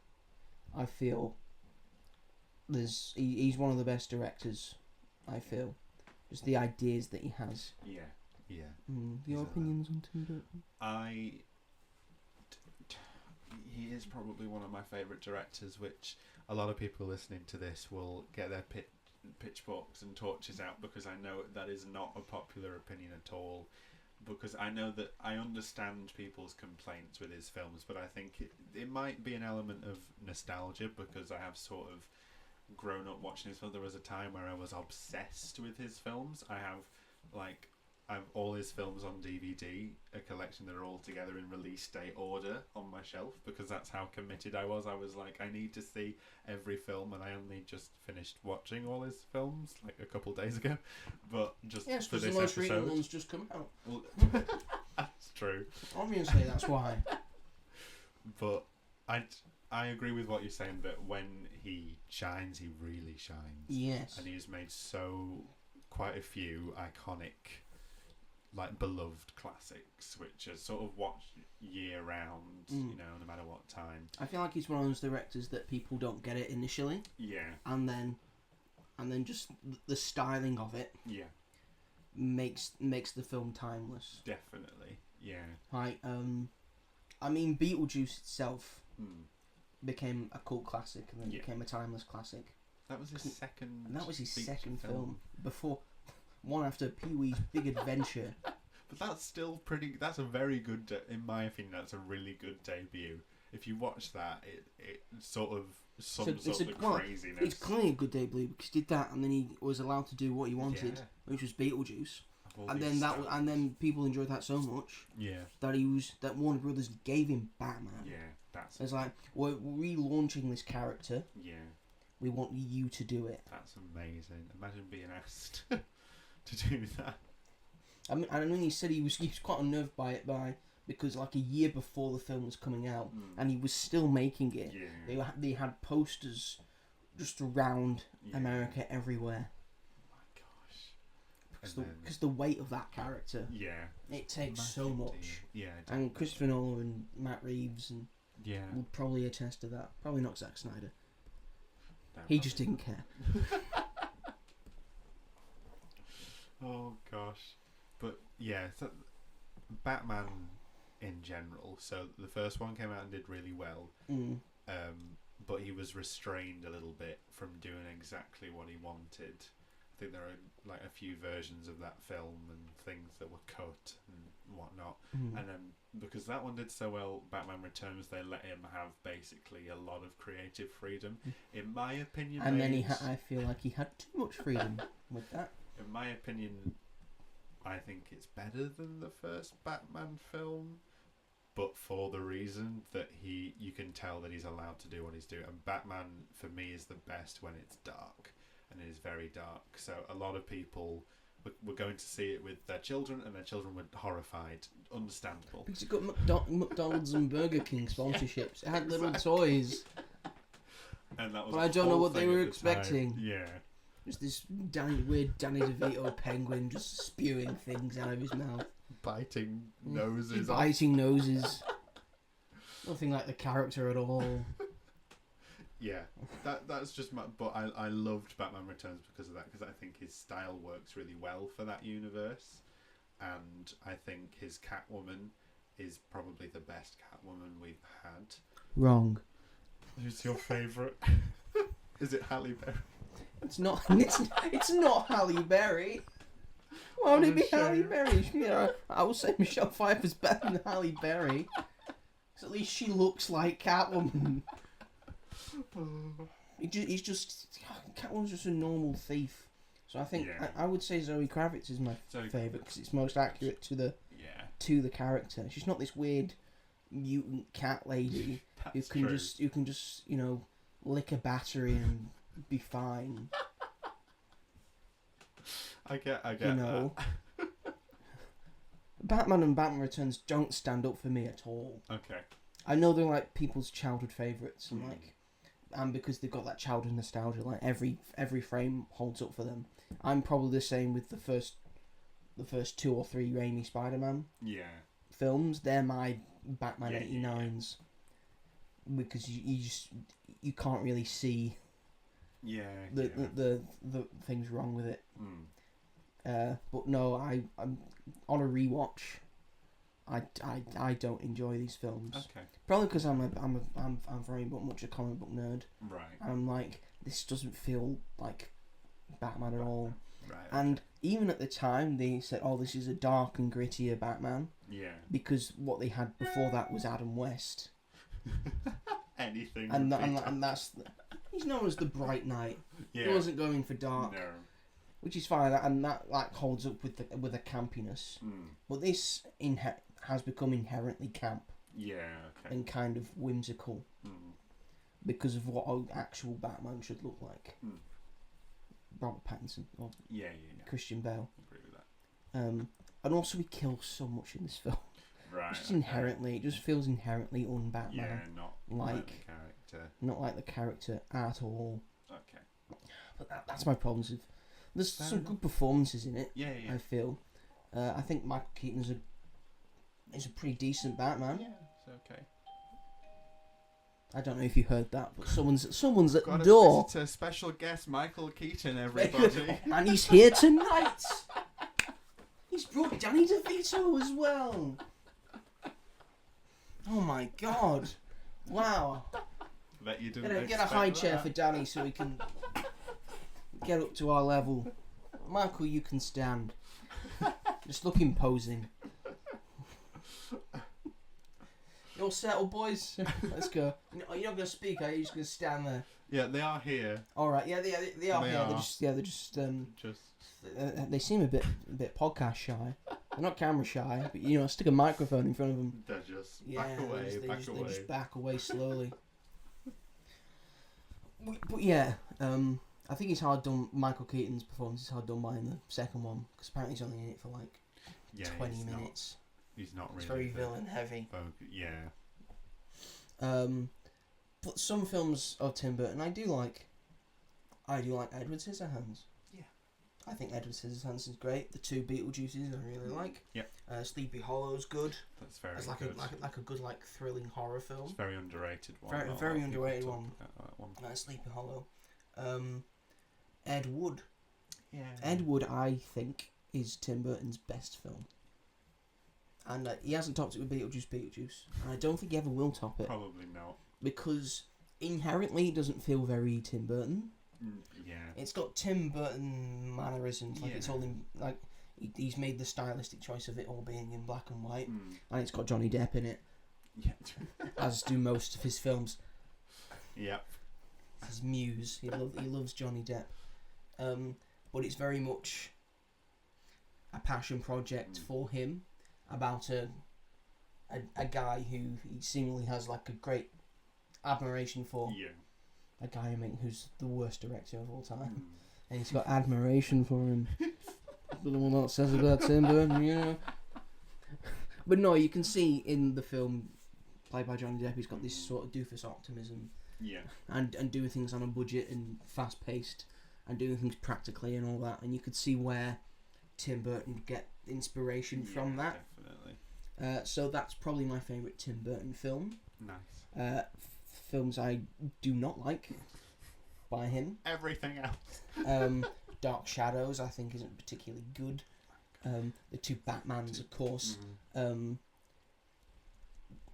I feel he's one of the best directors. I feel just the ideas that he has. Yeah. Yeah. Your opinions on Tim Burton? He is probably one of my favourite directors, which a lot of people listening to this will get their pitchforks and torches out, because I know that is not a popular opinion at all, because I know that I understand people's complaints with his films, but I think it might be an element of nostalgia, because I have sort of grown up watching his films. There was a time where I was obsessed with his films. I have all his films on DVD, a collection that are all together in release date order on my shelf, because that's how committed I was. I was like, I need to see every film, and I only just finished watching all his films like a couple of days ago. But just for this the most episode, recent one's just come out. Well, that's true. Obviously, that's why. But I agree with what you're saying, that when he shines, he really shines. Yes. And he's made quite a few iconic, like, beloved classics, which are sort of watched year round, no matter what time. I feel like he's one of those directors that people don't get it initially. Yeah. And then just the styling of it. Yeah. Makes the film timeless. Definitely. Yeah. Like, I mean, Beetlejuice itself became a cult classic, and then became a timeless classic. That was his second. And that was his second film before. One after Pee-wee's Big Adventure. But that's still that's a very good, in my opinion, that's a really good debut. If you watch that, it sort of sums up the craziness. It's clearly a good debut, because he did that, and then he was allowed to do what he wanted, which was Beetlejuice. And then people enjoyed that so much that Warner Brothers gave him Batman. Yeah, it's like, we're relaunching this character. Yeah. We want you to do it. That's amazing. Imagine being asked to do that. I mean, he said he was quite unnerved by it, because like a year before the film was coming out, and he was still making it. Yeah. They had posters just around America everywhere. Oh my gosh. Because the weight of that character. Yeah. It takes so much. Yeah. And Christopher Nolan and Matt Reeves would probably attest to that. Probably not Zack Snyder. No, he just didn't care. Oh gosh. But yeah, so Batman in general. So the first one came out and did really well. But he was restrained a little bit from doing exactly what he wanted. I think there are like a few versions of that film and things that were cut and whatnot. And then because that one did so well, Batman Returns, they let him have basically a lot of creative freedom, in my opinion. And then I feel like he had too much freedom with that. In my opinion, I think it's better than the first Batman film. but for the reason that you can tell that he's allowed to do what he's doing. And Batman, for me, is the best when it's dark, and it is very dark. So a lot of people were going to see it with their children, and their children were horrified. Understandable. Because it got McDonald's and Burger King sponsorships. It had little toys. And that was but I don't know what they were expecting. Yeah. Just this weird Danny DeVito penguin just spewing things out of his mouth. Biting noses. Biting noses. Nothing like the character at all. Yeah, that's just my... But I loved Batman Returns because of that, because I think his style works really well for that universe. And I think his Catwoman is probably the best Catwoman we've had. Wrong. Who's your favourite? Is it Halle Berry? It's not. It's not Halle Berry. Why would it be Halle Berry? I would say Michelle Pfeiffer's better than Halle Berry. Because at least she looks like Catwoman. He's just Catwoman's just a normal thief. So I think I would say Zoe Kravitz is my favourite because it's most accurate to the character. She's not this weird mutant cat lady who can just lick a battery and be fine. I get that. Batman and Batman Returns don't stand up for me at all. Okay. I know they're like people's childhood favourites and because they've got that childhood nostalgia, like every frame holds up for them. I'm probably the same with the first 2 or 3 Raimi Spider-Man films. They're my Batman 89s because you can't really see the things wrong with it. But no, I'm on a rewatch. I don't enjoy these films. Okay. Probably because I'm very much a comic book nerd. Right. I'm like, this doesn't feel like Batman at all. Right. And even at the time, they said, "Oh, this is a dark and grittier Batman." Yeah. Because what they had before that was Adam West. Anything. And that's he's known as the Bright Knight. Yeah. He wasn't going for dark. No. Which is fine, and that holds up with the campiness. But this has become inherently camp. Yeah. Okay. And kind of whimsical. Because of what an actual Batman should look like. Robert Pattinson or Christian Bale. I agree with that. And also he kills so much in this film. Right. Just inherently, it just feels inherently un-Batman. Yeah, not like the character. Not like the character at all. Okay. But that's my problems with. There's some good performances in it. Yeah. I feel. I think Michael Keaton is a pretty decent Batman. Yeah, it's okay. I don't know if you heard that, but someone's at the Got door. It's a special guest, Michael Keaton, everybody. And he's here tonight. He's brought Danny DeVito as well. Oh my god! Wow. Bet you didn't Get a high chair for Danny so he can get up to our level. Michael, you can stand. Just look imposing. You all settled, boys? Let's go. You're not going to speak, are you? You're just going to stand there. Yeah, they are here. All right. Yeah, they are here. They're just. They seem a bit podcast shy. They're not camera shy, but stick a microphone in front of them. They're just back away. They just back away slowly. But yeah, I think it's hard done. Michael Keaton's performance is hard done by in the second one because apparently he's only in it for like 20 minutes. He's not really. It's very villain heavy. Yeah. But some films of Tim Burton I do like. Edward Scissorhands. Yeah. I think Edward Scissorhands is great. The 2 Beetlejuices I really like. Yep. Sleepy Hollow's good. That's very it's good. Like a good thrilling horror film. It's a very underrated one. Very underrated one. That Sleepy Hollow. Ed Wood. Yeah. Ed Wood, I think, is Tim Burton's best film. And he hasn't topped it with Beetlejuice. And I don't think he ever will top it. Probably not. Because inherently it doesn't feel very Tim Burton. Yeah. It's got Tim Burton mannerisms. Like it's all in like he's made the stylistic choice of it all being in black and white, and it's got Johnny Depp in it. Yeah. As do most of his films. Yeah. His muse. He loves Johnny Depp. But it's very much a passion project for him about a a guy who he seemingly has like a great admiration for. Yeah. A guy who's the worst director of all time, and he's got admiration for him. I don't know what that says about Tim Burton, you know. But no, you can see in the film played by Johnny Depp, he's got this sort of doofus optimism. Yeah. And doing things on a budget and fast paced, and doing things practically and all that, and you could see where Tim Burton would get inspiration from that. Definitely. So that's probably my favourite Tim Burton film. Nice. Films I do not like by him. Everything else. Dark Shadows I think isn't particularly good. The two Batmans, of course.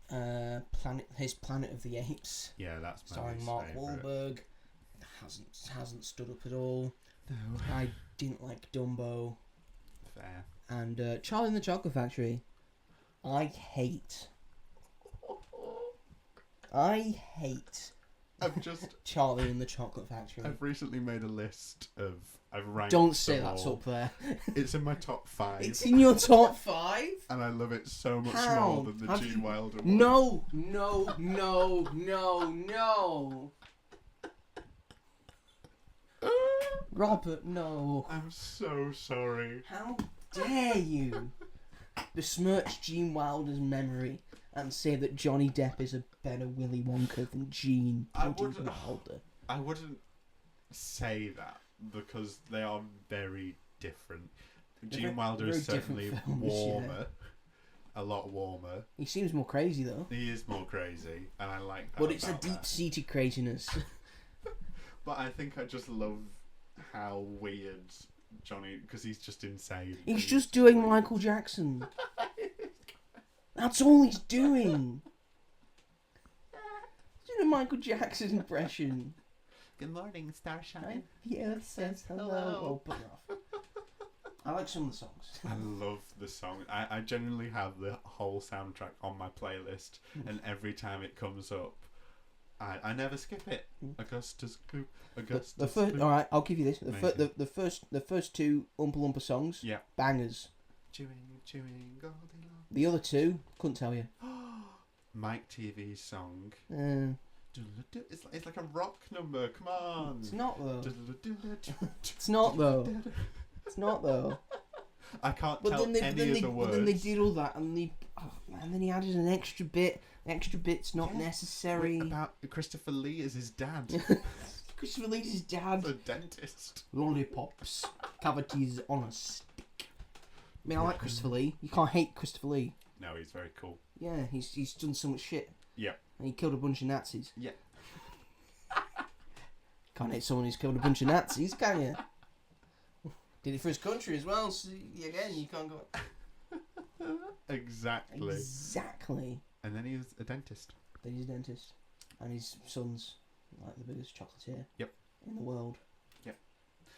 Planet of the Apes. Yeah, that's my starring Mark favourite. Wahlberg. Hasn't stood up at all. No. I didn't like Dumbo. Fair. And Charlie and the Chocolate Factory. I hate I've just Charlie and the Chocolate Factory. I've recently made a list of I've ranked. Don't say them that's all. up there. It's in my top 5. It's in your top 5? And I love it so much How? more than the Gene Wilder one. No. Robert, no. I'm so sorry. How dare you besmirch Gene Wilder's memory and say that Johnny Depp is a better Willy Wonka than Gene Wilder? I wouldn't say that because they are very different. Gene Wilder is certainly films, warmer. A lot warmer. He seems more crazy though. He is more crazy, and I like that. But it's a about that. deep-seated craziness. But I think I just love how weird Johnny, because he's just insane. He's just doing Michael Jackson. That's all he's doing. He's doing a Michael Jackson impression. Good morning, Starshine. The earth says hello. Oh, bugger off. I like some of the songs. I love the song. I genuinely have the whole soundtrack on my playlist, and every time it comes up, I never skip it. Augustus Gloop, Augustus The first, Gloop. all right, I'll give you this. The first two Oompa Loompa songs, Yeah. bangers. Chewing, Goldilocks. The other two, couldn't tell you. Mike TV's song. It's like a rock number. Come on. It's not though. It's It's not though. It's not though. I can't But tell then they, any then of they, the words. then they did all that, and then he added an extra bit. The extra bit's not necessary. Wait, about Christopher Lee as his dad. Christopher Lee's dad. The dentist. Lollipops, cavities on a stick. I mean, I like Christopher Lee. You can't hate Christopher Lee. No, he's very cool. Yeah, he's done so much shit. Yeah. And he killed a bunch of Nazis. Yeah. Can't hate someone who's killed a bunch of Nazis, can you? Did it for his country as well, so again, you can't go... Exactly. Exactly. And then he was a dentist. Then he's a dentist. And his son's like the biggest chocolatier in the world. Yep.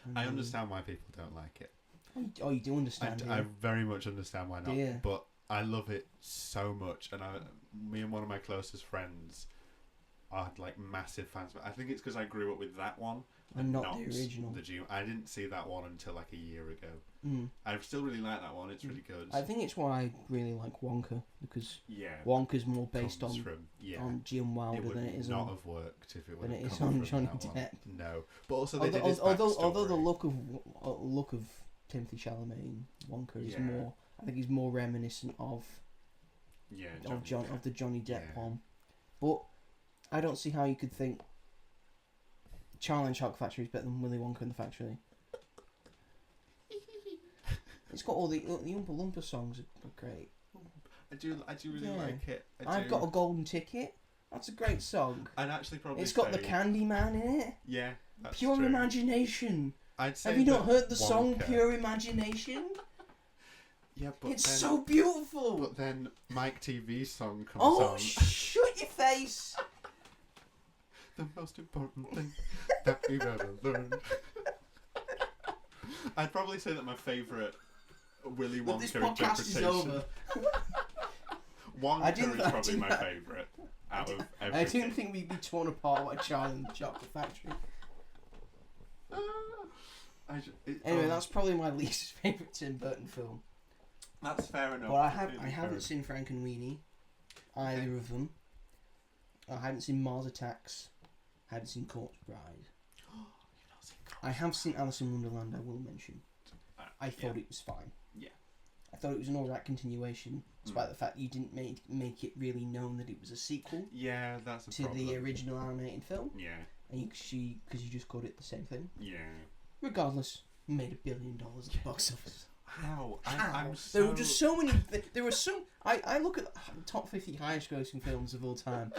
And, I understand why people don't like it. Oh, you do understand, I very much understand why not. Yeah. But I love it so much. And me and one of my closest friends are like massive fans. But I think it's because I grew up with that one. And not the original. I didn't see that one until like a year ago. Mm. I still really like that one. It's really good. I think it's why I really like Wonka, because yeah, Wonka's more based comes on from, Gene Wilder would than it is not on... have worked if it would than it have is come on from Johnny that one. Depp. No, but also they did although the look of Timothy Chalamet in Wonka is more, I think he's more reminiscent of the Johnny Depp one. But I don't see how you could think Charlie and Chocolate Factory is better than Willy Wonka and the Factory. It's got all the Oompa Loompa songs are great. I do really like it. I've got a golden ticket. That's a great song. I'd actually probably It's got the Candyman in it. Yeah, that's Pure true. Imagination. I'd say Have you not heard the Wonka. song Pure Imagination? Yeah, but It's then, so beautiful. But then Mike TV's song comes Oh, on. shut your face! The most important thing that we've ever learned. I'd probably say that my favourite Willy But this Wonka podcast is interpretation. over. Wonka is probably my favourite out of everything. I didn't think we'd be torn apart by Charlie and the Chocolate Factory. Anyway, that's probably my least favourite Tim Burton film. That's fair enough. But I haven't seen Frankenweenie. either of them. I hadn't seen Mars Attacks. I hadn't seen Corpse Bride. You've not seen Corpse I have seen Alice in Wonderland, I will mention. I thought it was fine. Yeah. I thought it was an alright continuation, despite the fact you didn't make it really known that it was a sequel. Yeah, that's a to problem. the original animated film. Yeah. And because you just called it the same thing. Yeah. Regardless, made $1 billion at the box office. How? How? There were just so many. There were so. I look at top 50 highest grossing films of all time,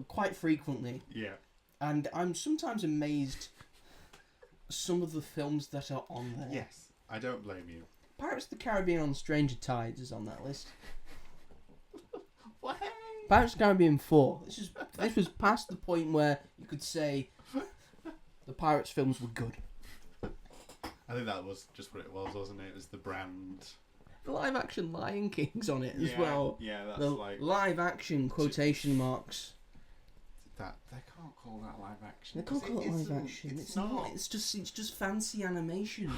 quite frequently. Yeah. And I'm sometimes amazed. Some of the films that are on there. Yes, I don't blame you. Pirates of the Caribbean on Stranger Tides is on that list. What? Pirates of the Caribbean 4. This was past the point where you could say the Pirates films were good. I think that was just what it was, wasn't it? It was the brand. The live action Lion King's on it as well. Yeah, that's the like live action quotation marks. that. They can't call that live action. They can't call it live action. It's not. It's just fancy animation.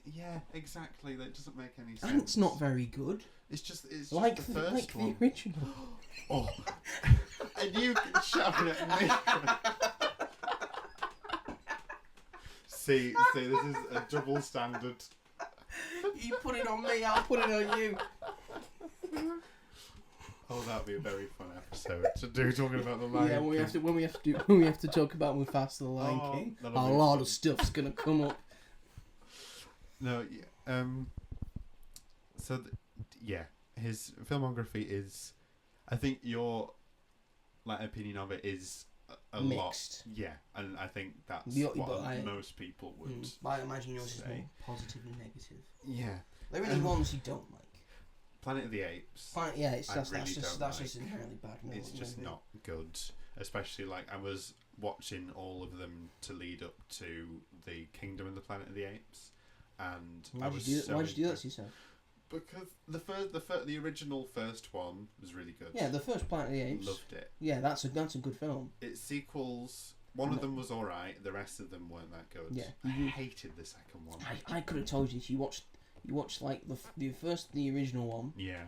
Yeah, exactly. That doesn't make any sense. And it's not very good. It's like just the first one. The original. Oh, and you shouting at me. See, this is a double standard. You put it on me, I'll put it on you. Oh, that'd be a very fun episode to do, talking about the Lion King. Yeah, when we have to talk about Mufasa the Lion King, a lot of stuff's gonna come up. No, yeah, his filmography is, I think your opinion of it is a mixed. lot. Yeah, and I think that's most people would. I imagine yours is more positive and negative. Yeah, There are any ones you don't like. Planet of the Apes. That's just inherently bad. It's just not good. Especially I was watching all of them to lead up to the Kingdom of the Planet of the Apes, and why did you do that to yourself? Because the original first one was really good. Yeah, the first Planet of the Apes. Loved it. Yeah, that's a good film. Its sequels, one of them was alright. The rest of them weren't that good. Yeah, I hated the second one. I could have told you if you watched the original one. Yeah.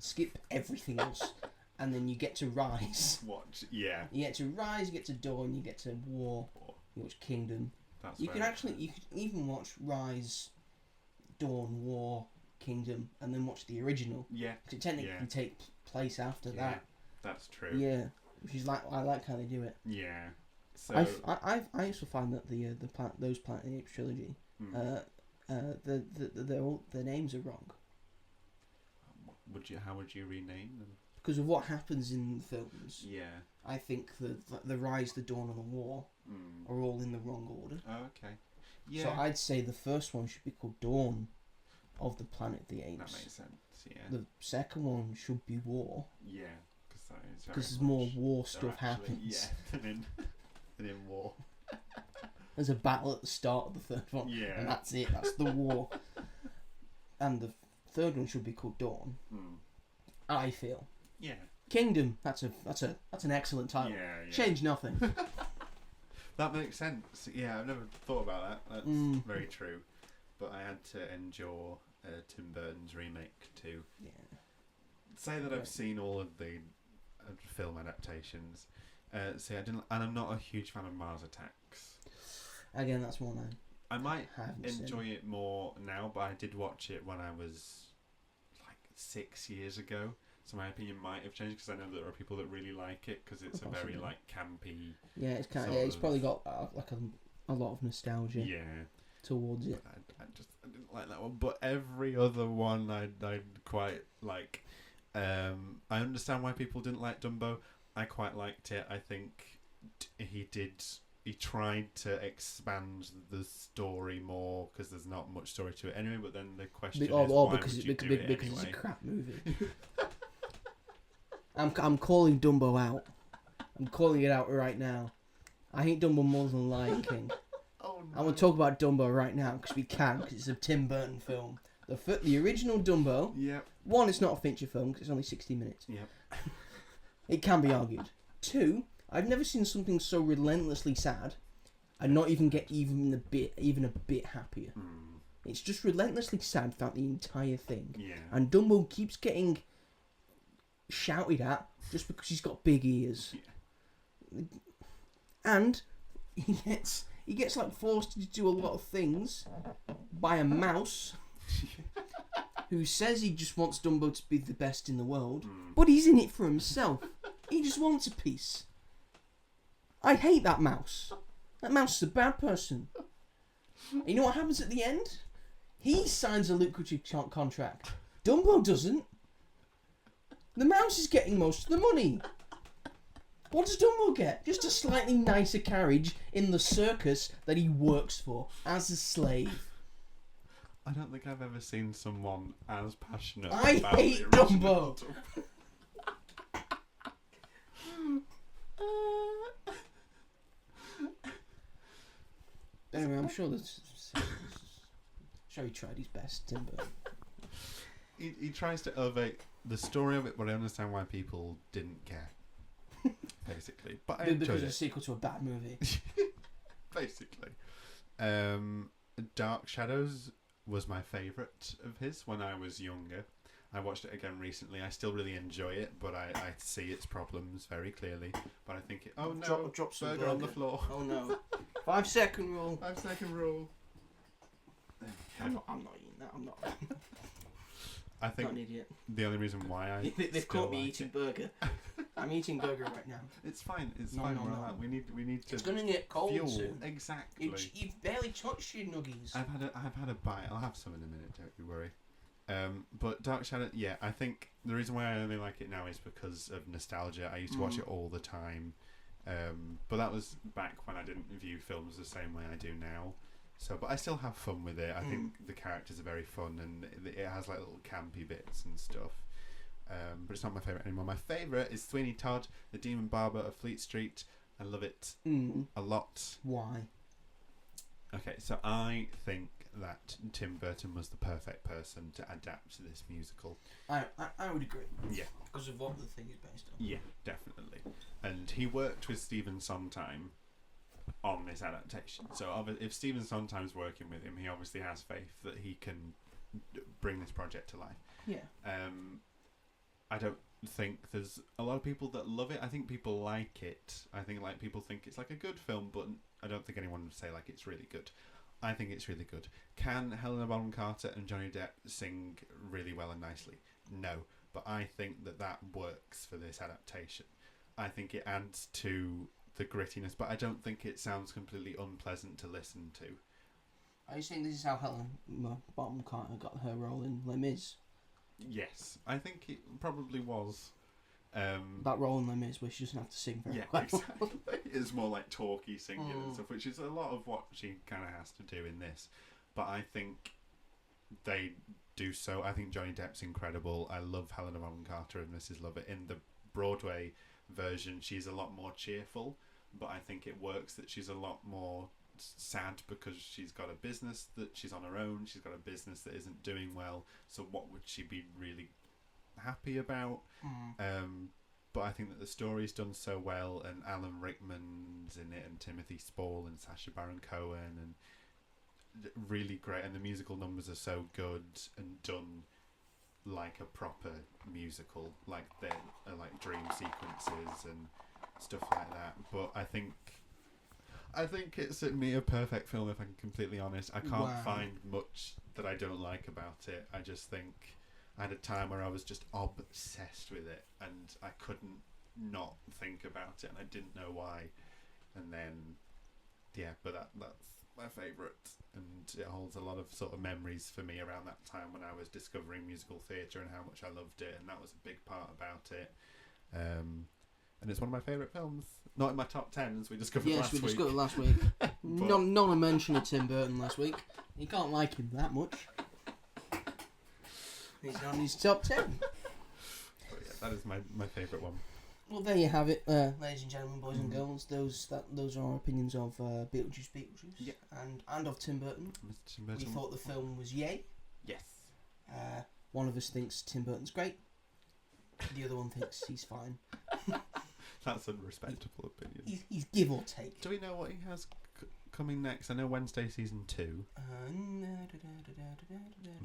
Skip everything else, and then you get to Rise. Watch. Yeah. You get to Rise. You get to Dawn. You get to War. You watch Kingdom. You could even watch Rise, Dawn, War, Kingdom, and then watch the original. Yeah. Because it technically take place after that. That's true. Yeah, which is I like how they do it. Yeah. So I also find that those Planet of the Apes trilogy, their names are wrong. How would you rename them? Because of what happens in the films. Yeah. I think the Rise, the Dawn, and the War are all in the wrong order. Oh, okay. Yeah. So I'd say the first one should be called Dawn of the Planet of the Apes. That makes sense. Yeah. The second one should be War. Yeah. Because more war stuff happens. Yeah. than in War. There's a battle at the start of the third one. Yeah. And that's it. That's the war. And the third one should be called Dawn. I feel. Yeah. Kingdom. That's an excellent title. Yeah. Change nothing. That makes sense. Yeah, I've never thought about that. That's very true. But I had to endure Tim Burton's remake to say that I've seen all of the film adaptations. See, I didn't, and I'm not a huge fan of Mars Attacks. Again, that's one I might enjoy it more now, but I did watch it when I was 6 years ago. So my opinion might have changed because I know that there are people that really like it because it's a very campy. Yeah, it's kind of, it's probably got a lot of nostalgia. Yeah. Towards it. I didn't like that one, but every other one I quite like. I understand why people didn't like Dumbo. I quite liked it. I think he tried to expand the story more because there's not much story to it anyway. But then the question is, why would you do it because anyway? It's a crap movie. I'm calling Dumbo out. I'm calling it out right now. I hate Dumbo more than Lion King. Oh, no. I'm going to talk about Dumbo right now because we can, because it's a Tim Burton film. The original Dumbo. Yep. One, it's not a feature film because it's only 60 minutes. Yep. It can be argued. Two, I've never seen something so relentlessly sad and not even get even a bit happier. It's just relentlessly sad throughout the entire thing. Yeah. And Dumbo keeps getting shouted at just because he's got big ears. Yeah. And he gets like forced to do a lot of things by a mouse who says he just wants Dumbo to be the best in the world, but he's in it for himself. He just wants a piece. I hate that mouse. That mouse is a bad person. And you know what happens at the end? He signs a lucrative contract. Dumbo doesn't. The mouse is getting most of the money. What does Dumbo get? Just a slightly nicer carriage in the circus that he works for as a slave. I don't think I've ever seen someone as passionate I about hate the original Dumbo. Anyway, I'm sure he tried his best, Tim Burton. He tries to elevate the story of it, but I understand why people didn't care. Basically, but I enjoyed because it. it's a sequel to a bad movie. Basically, Dark Shadows was my favourite of his when I was younger. I watched it again recently. I still really enjoy it, but I see its problems very clearly. But I think it... Oh no, drop some burger on the floor. Oh no. 5 second rule. 5 second rule. I'm not eating that. I'm not. I think I'm not an idiot. the only reason why I They've still caught me like eating it- burger. I'm eating burger right now. It's fine. It's No, fine. no, we're no. allowed. We need to It's gonna get cold fuel. soon. Exactly. You've barely touched your nuggies. I've had a bite. I'll have some in a minute. Don't you worry. But Dark Shadow, yeah, I think the reason why I only like it now is because of nostalgia. I used to watch it all the time, but that was back when I didn't view films the same way I do now. So, but I still have fun with it. I think the characters are very fun, and it has like little campy bits and stuff. But it's not my favourite anymore. My favourite is Sweeney Todd, the Demon Barber of Fleet Street. I love it a lot. Why? Okay, so I think that Tim Burton was the perfect person to adapt to this musical. I would agree. Yeah. Because of what the thing is based on. Yeah, definitely. And he worked with Stephen Sondheim on this adaptation. So if Stephen Sondheim's working with him, he obviously has faith that he can bring this project to life. Yeah. I don't think there's a lot of people that love it. I think people like it. I think like people think it's like a good film, but I don't think anyone would say like it's really good. I think it's really good. Can Helena Bonham Carter and Johnny Depp sing really well and nicely? No, but I think that works for this adaptation. I think it adds to the grittiness, but I don't think it sounds completely unpleasant to listen to. Are you saying this is how Helena Bonham Carter got her role in Les Mis? Yes, I think it probably was. That role in Les Mis where she doesn't have to sing very Yeah, well. exactly. It's more like talky singing and stuff, which is a lot of what she kind of has to do in this. But I think they do so. I think Johnny Depp's incredible. I love Helena Bonham Carter and Mrs. Lovett. In the Broadway version, she's a lot more cheerful, but I think it works that she's a lot more sad because she's got a business that she's on her own. She's got a business that isn't doing well. So what would she be really happy about? But I think that the story's done so well, and Alan Rickman's in it, and Timothy Spall and Sacha Baron Cohen, and really great. And the musical numbers are so good and done like a proper musical, like they're like dream sequences and stuff like that. But I think it's a perfect film, if I'm completely honest. I can't find much that I don't like about it. I just think I had a time where I was just obsessed with it, and I couldn't not think about it, and I didn't know why. And then, yeah, but that's my favourite, and it holds a lot of sort of memories for me around that time when I was discovering musical theatre and how much I loved it, and that was a big part about it. And it's one of my favourite films. Not in my top 10, as we discovered last week. Yes, we discovered last week. Not a mention of Tim Burton last week. You can't like him that much. He's on his top 10. But yeah, that is my favourite one. Well, there you have it, ladies and gentlemen, boys and girls. Those are our opinions of Beetlejuice, Yeah. and of Tim Burton. Mr. Tim Burton. We thought the film was yay. Yes. One of us thinks Tim Burton's great. The other one thinks he's fine. That's a respectable opinion. He's give or take. Do we know what he has coming next? I know Wednesday season 2,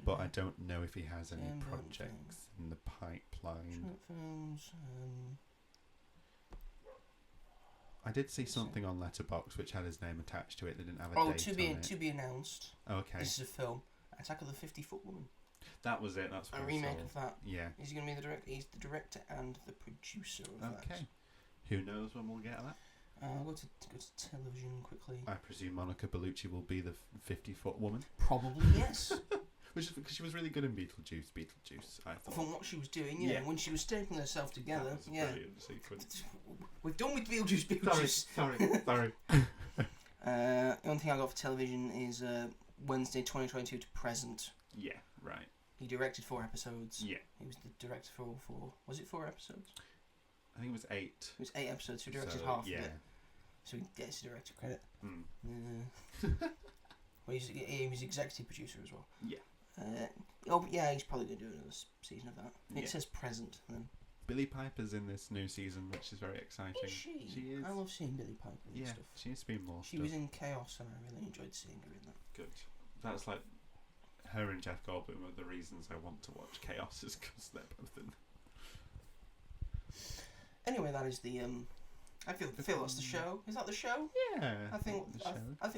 but I don't know if he has any projects in the pipeline. Films, I did see something on Letterboxd which had his name attached to it. They didn't have a date on it. to be announced. Okay. This is a film, Attack of the 50-Foot Woman. That was it. That's what a remake of that. Yeah. He's going to be the director. He's the director and the producer of that. Okay. Who knows when we'll get that? I'll go to television quickly. I presume Monica Bellucci will be the 50-foot woman. Probably yes. Because she was really good in Beetlejuice. I thought. From what she was doing, yeah. When she was stapling herself together, that was a brilliant sequence. We've done with Beetlejuice. Sorry. The only thing I got for television is Wednesday 2022 to present. Yeah, right. He directed 4 episodes. Yeah. He was the director for all 4. Was it 4 episodes? I think it was 8. It was 8 episodes, so he directed half of it. So he gets director credit. Well, he was executive producer as well. Yeah. He's probably going to do another season of that. It says present then. Billie Piper's in this new season, which is very exciting. Is she? She is. I love seeing Billie Piper and stuff. She needs to be more She was in Chaos and I really enjoyed seeing her in that. Good. That's like her and Jeff Goldblum are the reasons I want to watch Chaos, is because they're both in. Anyway, that is the I feel that's the show. Is that the show? Yeah. I think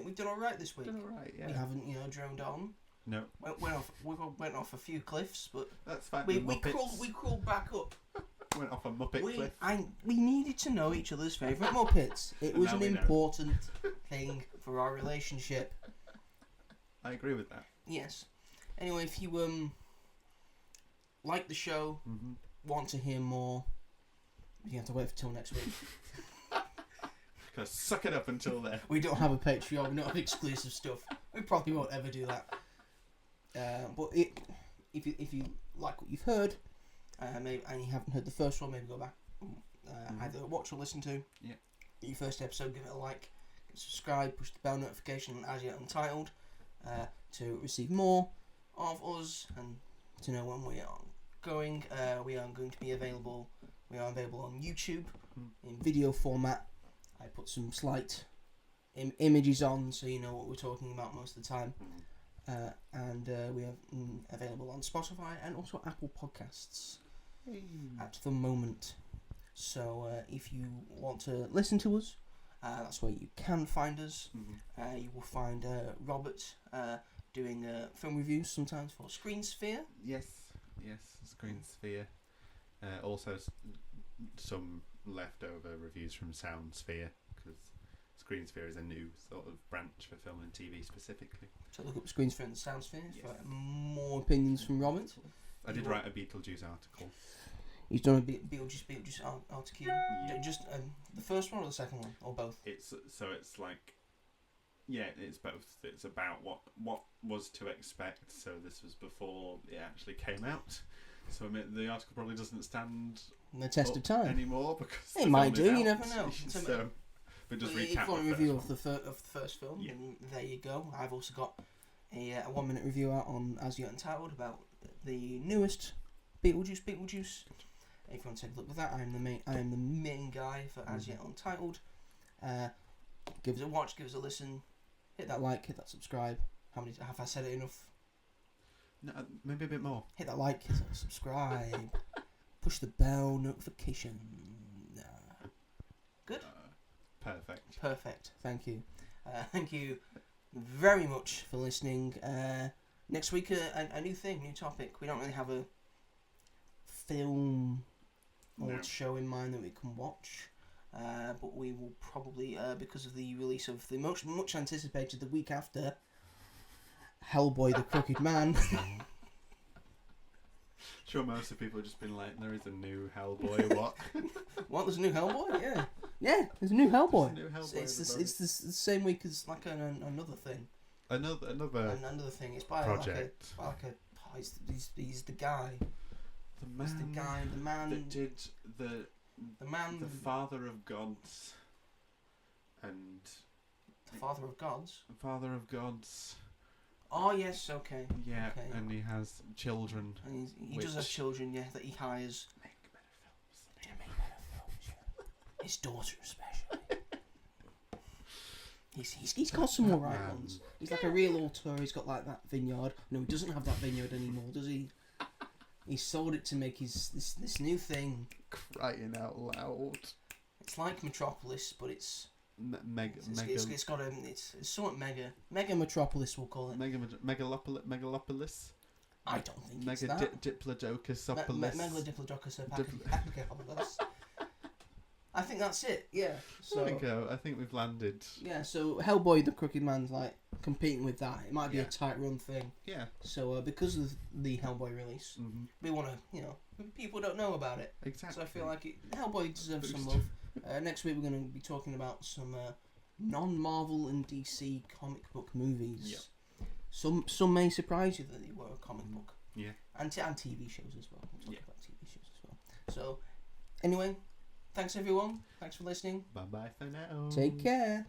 we've done all right this week. Done all right. Yeah. We haven't droned on. No. Went off a few cliffs, but that's fine. We crawled back up. Went off a Muppet cliff. We needed to know each other's favourite Muppets. It was an important thing for our relationship. I agree with that. Yes. Anyway, if you like the show, want to hear more, you have to wait until next week. Because suck it up until then. We don't have a Patreon. We don't have exclusive stuff. We probably won't ever do that. But if you like what you've heard, maybe and you haven't heard the first one, maybe go back, either watch or listen to your first episode. Give it a like, subscribe, push the bell notification As Yet Untitled to receive more of us and to know when we are going. We are going to be available. We are available on YouTube in video format. I put some slight images on so you know what we're talking about most of the time. And we are available on Spotify and also Apple Podcasts at the moment. So if you want to listen to us, that's where you can find us. You will find Robert doing film reviews sometimes for Screen Sphere. Yes, Screen Sphere. Also some leftover reviews from Sound Sphere, because Screen Sphere is a new sort of branch for film and TV specifically. So look up Screen Sphere and the Sound Sphere for more opinions from Robert. I did write a Beetlejuice article. He's done a Beetlejuice article. Yeah. Just the first one or the second one, or both? It's like, it's both. It's about what was to expect. So this was before it actually came out. So I mean, the article probably doesn't stand the test of time anymore, because it might do. You never know. But just recap. If you want a review of the first film, then there you go. I've also got a 1 minute review out on As Yet Untitled about the newest Beetlejuice. If you want to take a look at that, I am the main guy for As Yet Untitled. Give us a watch, give us a listen, hit that like, hit that subscribe. Have I said it enough? No, maybe a bit more. Hit that like, hit that subscribe, push the bell notification. Good. Perfect. Thank you. Thank you very much for listening. Next week, a new thing, new topic. We don't really have a film or show in mind that we can watch, but we will probably, because of the release of the much anticipated the week after, Hellboy the Crooked Man. Sure, most of people have just been like, there is a new Hellboy. What? What? There's a new Hellboy? Yeah. There's a new Hellboy. It's the same week as like another thing. Another thing. It's by project. He's the guy. The man that did the Father of Gods and the Father of Gods. Father of Gods. Oh yes, okay. Yeah, okay. And he has children. And he does have children, that he hires. Make better films. To make better films, yeah. His daughter especially. He's got some more right ones. He's like a real auteur. He's got like that vineyard. No, he doesn't have that vineyard anymore, does he? He sold it to make this new thing. Crying out loud. It's like Metropolis, but it's Mega. It's got it's somewhat mega Metropolis. We'll call it. Megalopolis. I don't think it's that. Diplodocus. Megalodiplodocus. I think that's it. Yeah. So there we go. I think we've landed. Yeah. So Hellboy, the Crooked Man's like competing with that. It might be a tight run thing. Yeah. So because of the Hellboy release, we want to, people don't know about it. Exactly. So I feel like Hellboy deserves some love. Next week we're going to be talking about some non-Marvel and DC comic book movies. Yep. Some may surprise you that they were a comic book. Yeah. And TV shows as well. We'll talk about TV shows as well. So, anyway, thanks everyone. Thanks for listening. Bye bye for now. Take care.